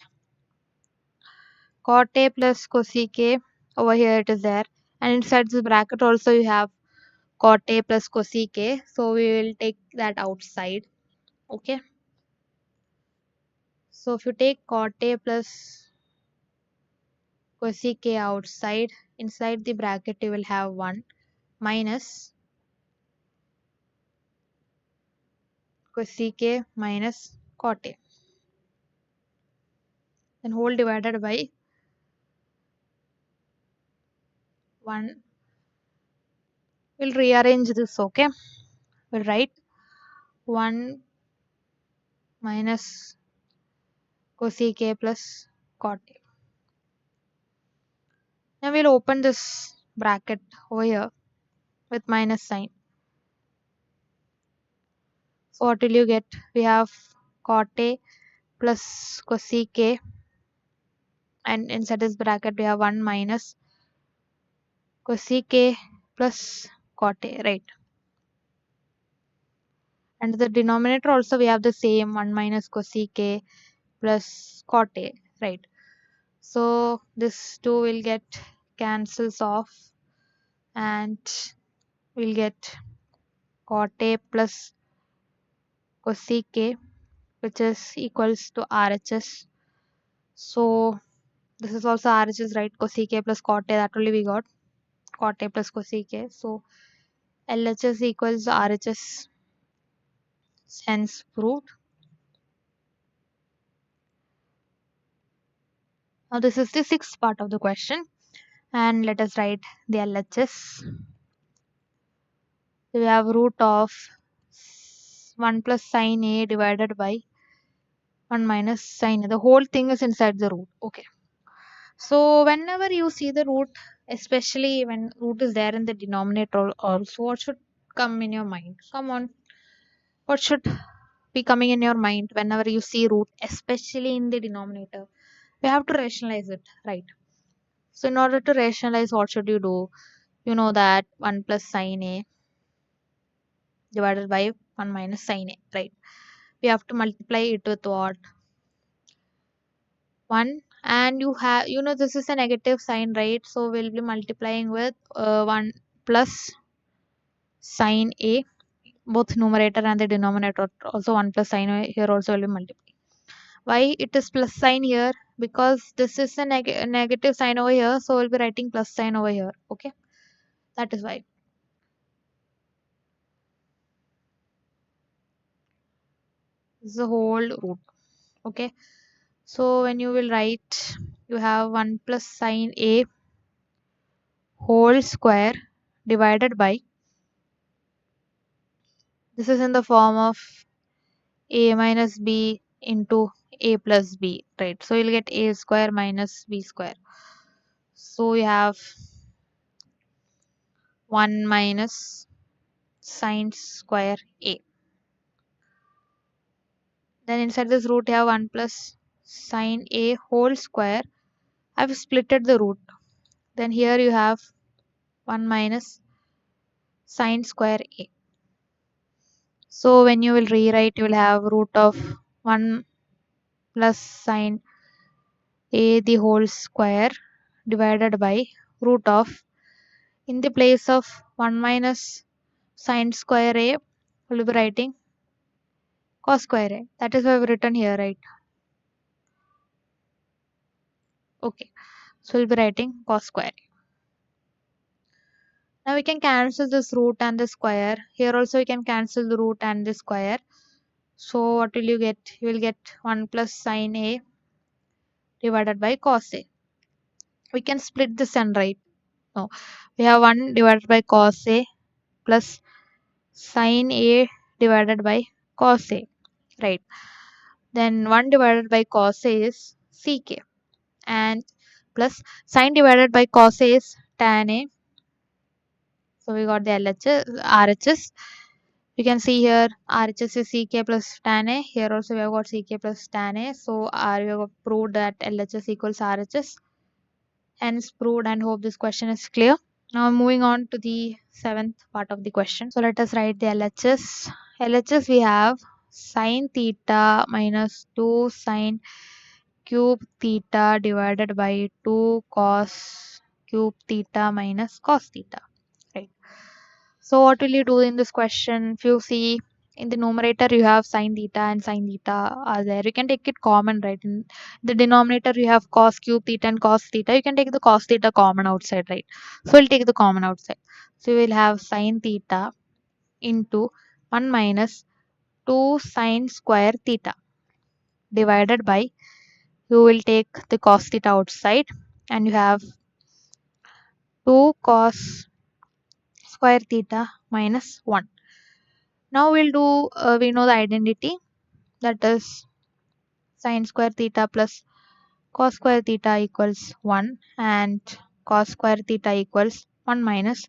cot A plus cosec A, over here it is there. And inside this bracket also you have cot A plus cosec A. So, we will take that outside. Okay. So, if you take cot A plus cosec A outside, inside the bracket you will have 1 minus cosec A minus cot A. Then whole divided by 1. We'll rearrange this, okay? We'll write 1 minus cosec A plus cot A. Now we'll open this bracket over here with minus sign. So what will you get? We have cot A plus cosec A, and inside this bracket we have 1 minus cosec A plus cot A, right? And the denominator also we have the same 1 minus cosec A plus cot A, right? So this 2 will get cancels off and we'll get cot A plus cosec A, which is equals to RHS. So this is also RHS, right? Cosec A plus cot A, that only we got. Cot A plus cosec A. So LHS equals RHS, hence proved. Now this is the sixth part of the question, and let us write the LHS. So we have root of 1 plus sine A divided by 1 minus sine A. The whole thing is inside the root. Okay. So whenever you see the root, especially when root is there in the denominator also, what should come in your mind? Come on. What should be coming in your mind whenever you see root, especially in the denominator? We have to rationalize it, right? So in order to rationalize, what should you do? You know that 1 plus sine A divided by 1 minus sine A, right? We have to multiply it with what? 1, and this is a negative sign, right? So we'll be multiplying with 1 plus sine A, both numerator and the denominator. Also 1 plus sine A here also will be multiplied. Why it is plus sign here? Because this is a negative sign over here, so we'll be writing plus sign over here. Okay, that is why. This is the whole root. Okay, so when you will write, you have 1 plus sine A whole square divided by, this is in the form of A minus B into A plus B, right? So you'll get A square minus B square. So you have 1 minus sine square A. Then inside this root you have 1 plus sine A whole square. I've splitted the root. Then here you have 1 minus sine square A. So when you will rewrite, you will have root of 1 plus sine A the whole square divided by root of, in the place of 1 minus sine square A, we'll be writing cos square A. That is why we've written here, right? Okay. So we'll be writing cos square A. Now we can cancel this root and the square. Here also we can cancel the root and the square. So what will you get? You will get 1 plus sine A divided by cos A. We can split this and write. No. We have 1 divided by cos A plus sine A divided by cos A. Right. Then 1 divided by cos A is sec, and plus sine divided by cos A is tan A. So we got the LHS, RHS. You can see here RHS is CK plus tan A. Here also we have got CK plus tan A. So we have proved that LHS equals RHS. Hence proved, and hope this question is clear. Now moving on to the 7th part of the question. So let us write the LHS. LHS we have sine theta minus 2 sine cube theta divided by 2 cos cube theta minus cos theta. Right. So what will you do in this question? If you see in the numerator you have sine theta and sine theta are there. You can take it common, right? In the denominator you have cos cube theta and cos theta. You can take the cos theta common outside, right? So we'll take the common outside. So we will have sine theta into 1 minus 2 sine square theta divided by, you will take the cos theta outside, and you have 2 cos square theta minus 1. Now we'll do, we know the identity, that is sine square theta plus cos square theta equals 1, and cos square theta equals 1 minus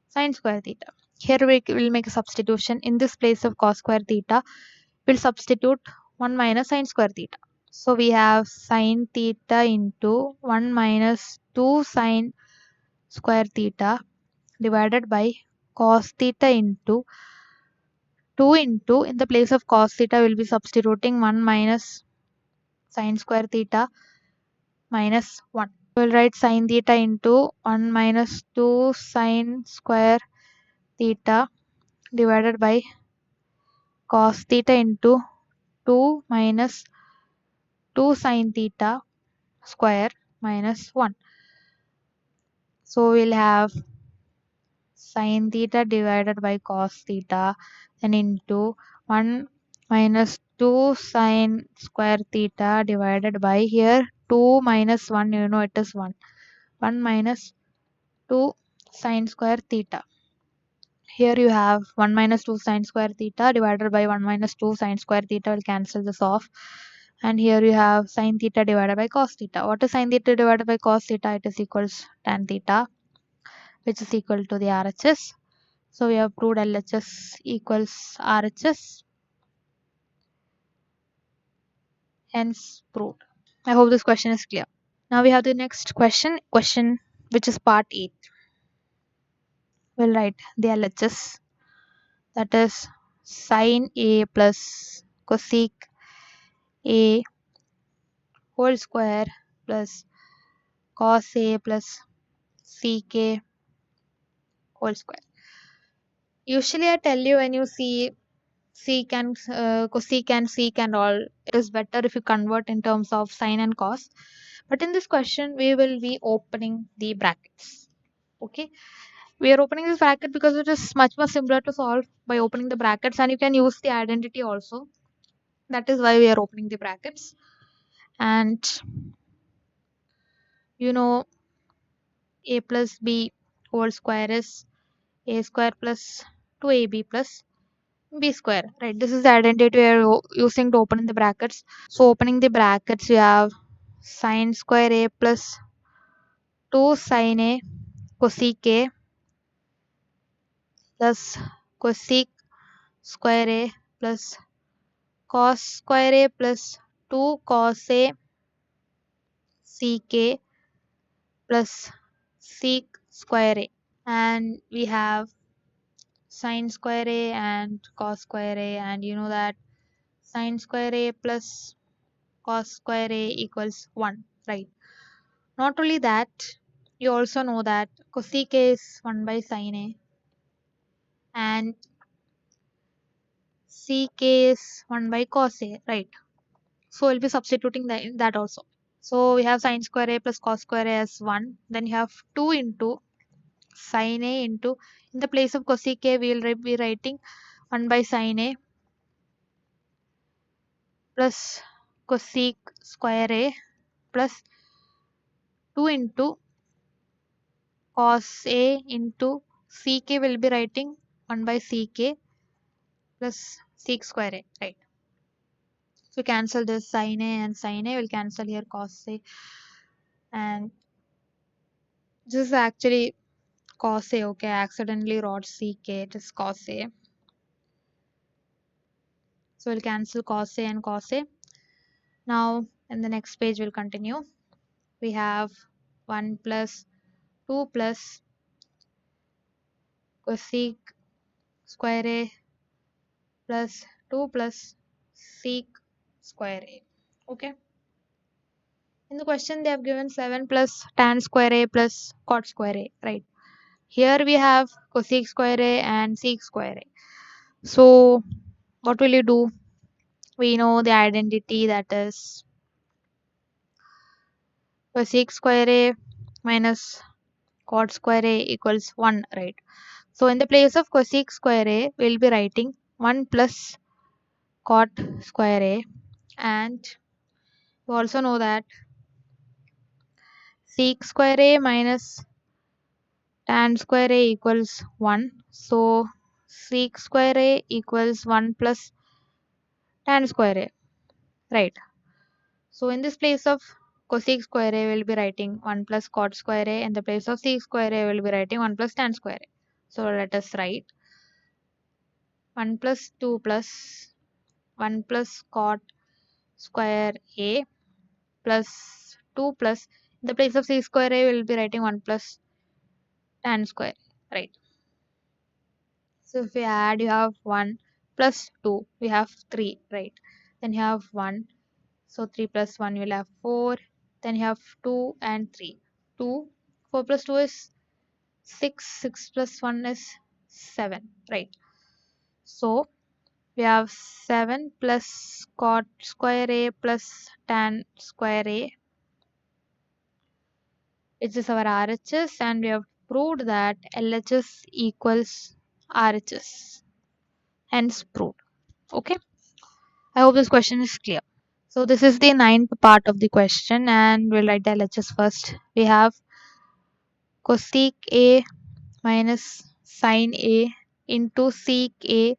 sine square theta. Here we will make a substitution. In this place of cos square theta, we'll substitute 1 minus sine square theta. So we have sine theta into 1 minus 2 sine square theta divided by cos theta into 2 into, in the place of cos theta we'll be substituting 1 minus sine square theta minus 1. We'll write sine theta into 1 minus 2 sine square theta divided by cos theta into 2 minus 2 sine theta square minus 1. So we'll have sine theta divided by cos theta and into 1 minus 2 sine square theta divided by, here 2 minus 1, it is 1. 1 minus 2 sine square theta. Here you have 1 minus 2 sine square theta divided by 1 minus 2 sine square theta. Will cancel this off. And here you have sine theta divided by cos theta. What is sine theta divided by cos theta? It is equals tan theta, which is equal to the RHS. So we have proved LHS equals RHS. Hence proved. I hope this question is clear. Now we have the next question which is part 8. We'll write the LHS, that is sine A plus cosec A whole square plus cos A plus ck whole square. Usually I tell you when you see sec and cosec and sec and all, it is better if you convert in terms of sine and cos. But in this question, we will be opening the brackets. Okay, we are opening this bracket because it is much more simpler to solve by opening the brackets, and you can use the identity also. That is why we are opening the brackets. And you know, a plus b whole square is a square plus 2ab plus b square, right? This is the identity we are using to open the brackets. So opening the brackets, we have sine square a plus 2 sine a cosec a plus cosec square a plus cos square a plus 2 cos a ck plus sec square a. And we have sine square a and cos square a, and you know that sine square a plus cos square a equals 1, right? Not only that, you also know that cosec a is 1 by sine a and ck is 1 by cos a, right? So we'll be substituting that also. So we have sine square a plus cos square a as 1. Then you have 2 into sine a into, in the place of cosec a, we will be writing 1 by sine a plus cosec square a plus 2 into cos a into ck, will be writing 1 by ck plus sec square a, right? So cancel this sine a and sine a, will cancel here cos a, and this is actually cos a. Okay, I accidentally wrote ck, it is cos a. So we'll cancel cos a and cos a. Now in the next page we'll continue. We have 1 plus 2 plus cosec square a plus 2 plus sec square a. Okay. In the question they have given 7 plus tan square a plus cot square a, right? Here we have cosec square a and sec square a. So what will you do? We know the identity, that is cosec square a minus cot square a equals 1, right? So in the place of cosec square a, we'll be writing 1 plus cot square a, and you also know that sec square a minus tan square a equals 1. So sec square a equals 1 plus tan square a, right? So in this place of cosec square a, we'll be writing 1 plus cot square a. In the place of sec square a, we'll be writing 1 plus tan square a. So let us write 1 plus 2 plus 1 plus cot square a plus 2 plus, in the place of sec square a, we'll be writing 1 plus tan square, right? So if we add, you have 1 plus 2, we have 3, right? Then you have 1. So 3 plus 1, you will have 4. Then you have 2 and 3. 2. 4 plus 2 is 6. 6 plus 1 is 7, right? So we have 7 plus cot square a plus tan square a, which is our RHS, and we have proved that LHS equals RHS. Hence proved. Okay. I hope this question is clear. So this is the ninth part of the question, and we'll write the LHS first. We have cosec A minus sine A into sec A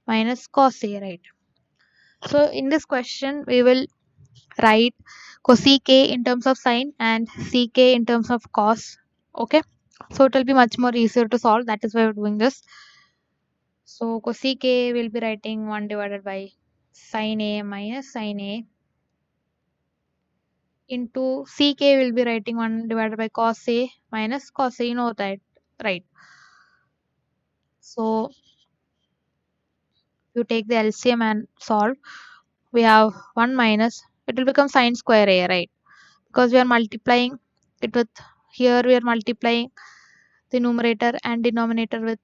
minus cos A, right? So in this question, we will write cosec A in terms of sine and sec A in terms of cos. Okay. So it will be much more easier to solve. That is why we're doing this. So cosec A will be writing 1 divided by sine A minus sine A into sec A will be writing 1 divided by cos A minus cos A. You know that, right? So you take the LCM and solve. We have 1 minus, it will become sine square A, right? Because we are multiplying it with, here we are multiplying the numerator and denominator with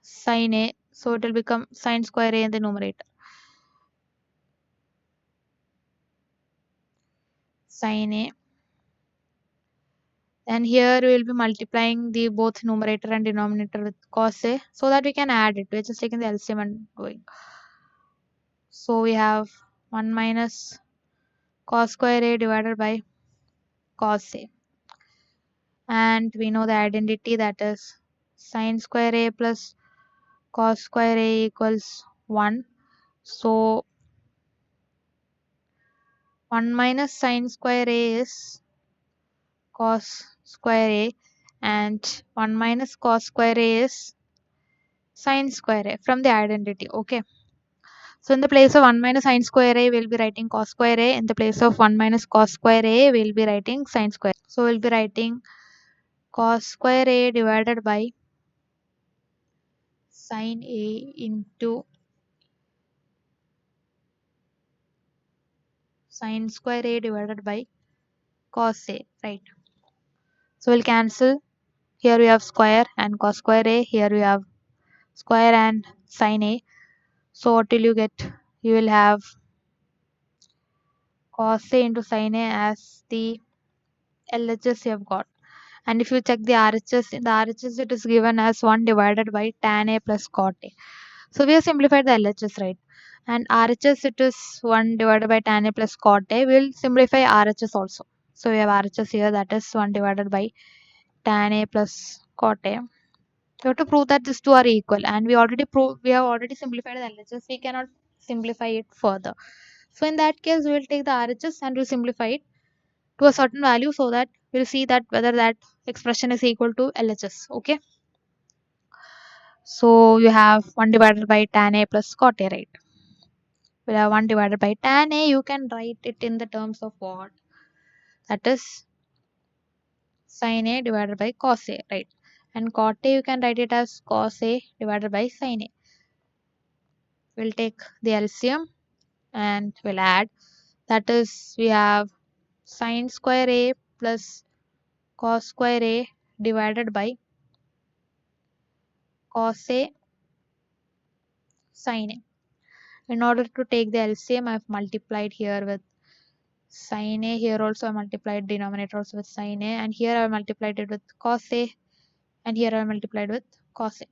sine A. So it will become sine square A in the numerator. Sine A. And here we will be multiplying the both numerator and denominator with cos A so that we can add it. We're just taking the LCM and doing. So we have 1 minus cos square A divided by cos A. And we know the identity, that is sine square A plus cos square A equals 1. So 1 minus sine square A is cos square A and 1 minus cos square A is sine square A from the identity. Okay. So in the place of 1 minus sine square A, we'll be writing cos square A. In the place of 1 minus cos square A, we'll be writing sine square. So we'll be writing cos square A divided by sine A into sine square A divided by cos A, right? So we'll cancel. Here we have square and cos square A. Here we have square and sine A. So what will you get? You will have cos A into sine A as the LHS you have got. And if you check the RHS, in the RHS it is given as 1 divided by tan A plus cot A. So we have simplified the LHS, right? And RHS it is 1 divided by tan A plus cot A. We will simplify RHS also. So we have RHS here, that is 1 divided by tan A plus cot A. We have to prove that these two are equal, and we have already simplified the LHS. We cannot simplify it further. So in that case, we will take the RHS and we'll simplify it to a certain value so that we'll see that whether that expression is equal to LHS. Okay. So you have 1 divided by tan A plus cot A, right? We have 1 divided by tan A. You can write it in the terms of what? That is sin A divided by cos A, right? And cot A, you can write it as cos A divided by sin A. We'll take the LCM and we'll add. That is, we have sin square A plus cos square A divided by cos A sin A. In order to take the LCM, I've multiplied here with sin A. Here also I multiplied denominator also with sin A. And here I multiplied it with cos A. And here I multiplied with cos A.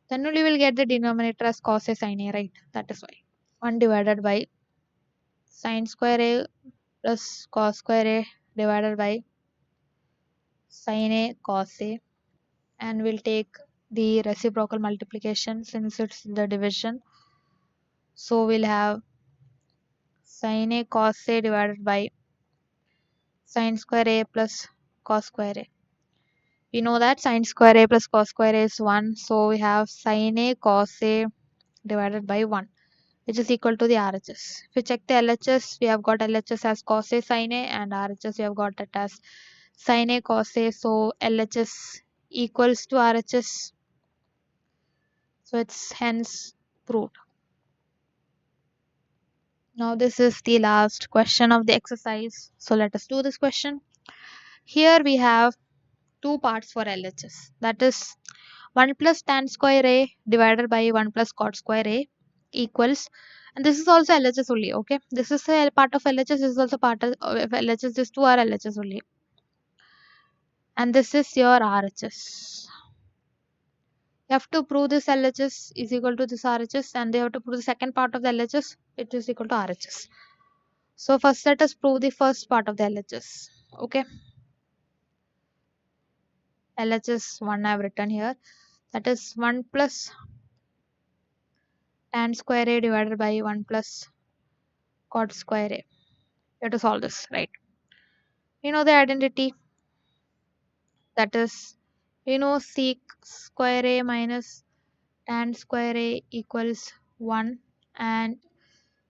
Then only we'll get the denominator as cos A sin A, right? That is why. 1 divided by sin square A plus cos square A divided by sin A cos A. And we'll take the reciprocal multiplication since it's the division. So we'll have sin A cos A divided by sin square A plus cos square A. We know that sin square A plus cos square A is 1. So we have sin A cos A divided by 1, which is equal to the RHS. If we check the LHS, we have got LHS as cos A sin A, and RHS we have got it as sin A cos A. So LHS equals to RHS. So it's hence proved. Now this is the last question of the exercise. So let us do this question. Here we have two parts for LHS. That is 1 plus tan square A divided by 1 plus cot square A equals, and this is also LHS only. Okay, this is a part of LHS, this is also part of LHS. These two are LHS only, and this is your RHS. You have to prove this LHS is equal to this RHS, and they have to prove the second part of the LHS, it is equal to RHS. So first let us prove the first part of the LHS. Okay, LHS 1 I have written here. that is 1 plus tan square a divided by 1 plus cot square a. You have to solve this, right? You know the identity, that is, sec square a minus tan square a equals 1, and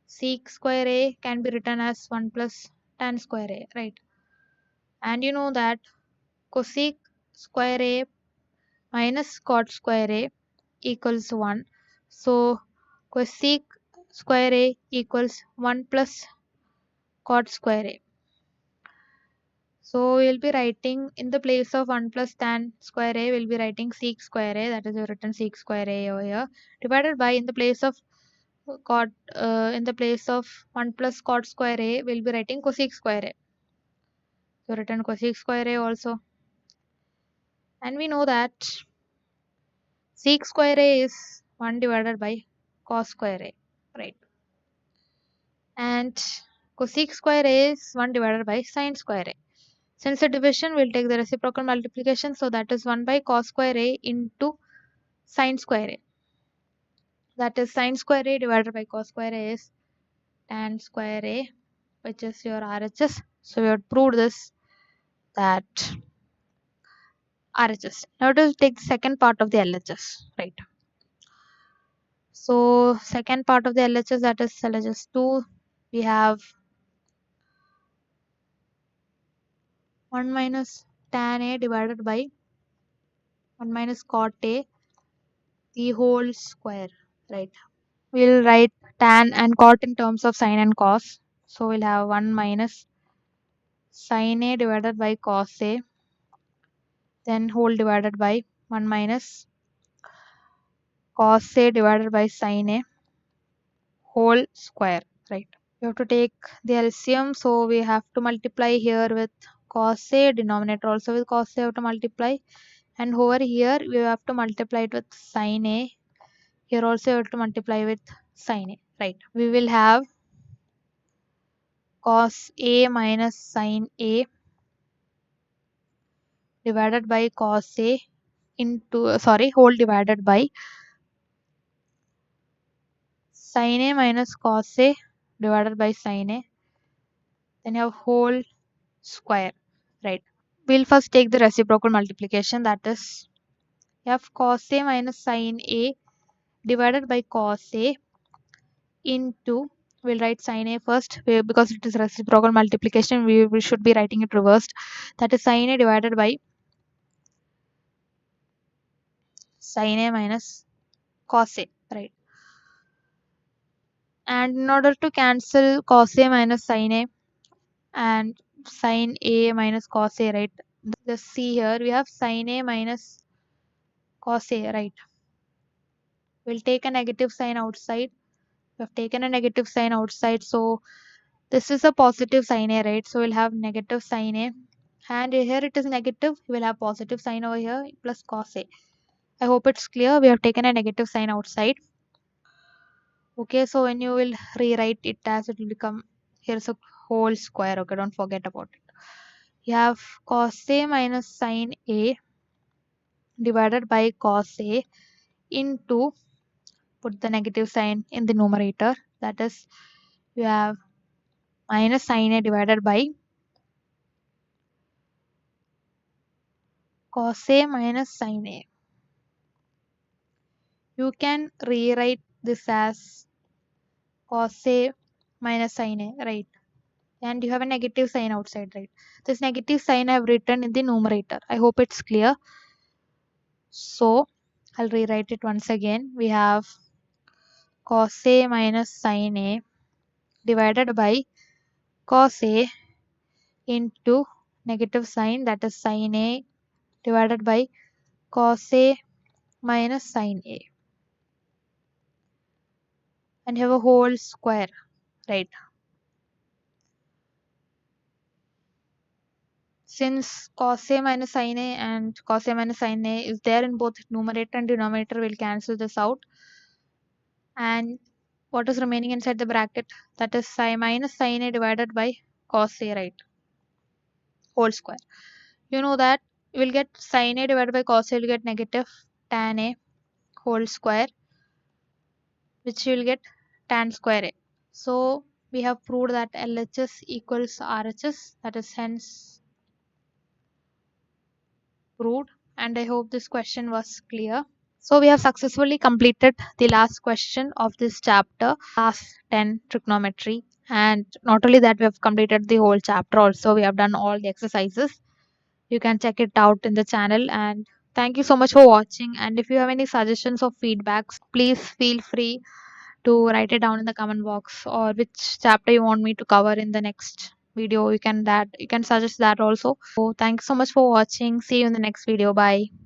sec square a can be written as 1 plus tan square a, right? And you know that cosec square a minus cot square a equals 1. So cosec square a equals 1 plus cot square a. So we'll be writing in the place of 1 plus tan square a, we'll be writing sec square a, that is we've written sec square a over here, divided by in the place of cot, in the place of 1 plus cot square a, we'll be writing cosec square a. So written cosec square a also. And we know that sec square a is 1 divided by cos square a, right? And cosec square a is 1 divided by sin square a. Since the division, we'll take the reciprocal multiplication. So that is 1 by cos square a into sin square a. That is sin square a divided by cos square a is tan square a, which is your RHS. So we have proved this, that RHS. Now to take the second part of the LHS, right? So second part of the LHS, that is LHS 2, we have 1 minus tan a divided by 1 minus cot a, the whole square, right? We'll write tan and cot in terms of sine and cos. So we'll have 1 minus sin a divided by cos a, then whole divided by 1 minus cos a divided by sin a whole square, right? We have to take the LCM, so we have to multiply here with cos a, denominator also with cos a have to multiply, and over here we have to multiply it with sin a. Here also we have to multiply with sin a, right? We will have cos a minus sin a divided by cos a into whole divided by sin a minus cos a divided by sin a, then you have whole square, right? We'll first take the reciprocal multiplication, that is you have cos a minus sin a divided by cos a into, we'll write sin a first because it is reciprocal multiplication, we should be writing it reversed, that is sin a divided by sin a minus cos a, right? And in order to cancel cos a minus sin a and sin a minus cos a, right? Just see here, we have sin a minus cos a, right? We'll take a negative sign outside. We have taken a negative sign outside, so this is a positive sin a, right? So we'll have negative sin a, and here it is negative, we'll have positive sign over here plus cos a. I hope it's clear. We have taken a negative sign outside. Okay, so when you will rewrite it as, it will become, here's a whole square. Okay, don't forget about it. You have cos a minus sin a divided by cos a into, put the negative sign in the numerator, that is you have minus sin a divided by cos a minus sin a. You can rewrite this as cos a minus sin a, right? And you have a negative sign outside, right? This negative sign I have written in the numerator. I hope it's clear. So I'll rewrite it once again. We have cos a minus sin a divided by cos a into negative sign, that is sin a divided by cos a minus sin a, and have a whole square, right? Since cos a minus sin a and cos a minus sin a is there in both numerator and denominator, we'll cancel this out. And what is remaining inside the bracket, that is minus sin a divided by cos a, right? Whole square. You know that you will get sin a divided by cos a, will get negative. tan a whole square, which you will get tan square a. So we have proved that LHS equals RHS, that is hence proved, and I hope this question was clear. So we have successfully completed the last question of this chapter, class 10 trigonometry. And not only that, we have completed the whole chapter also. We have done all the exercises. You can check it out in the channel. And thank you so much for watching. And if you have any suggestions or feedbacks, please feel free to write it down in the comment box, or which chapter you want me to cover in the next video. You can suggest that also. So thanks so much for watching. See you in the next video. Bye.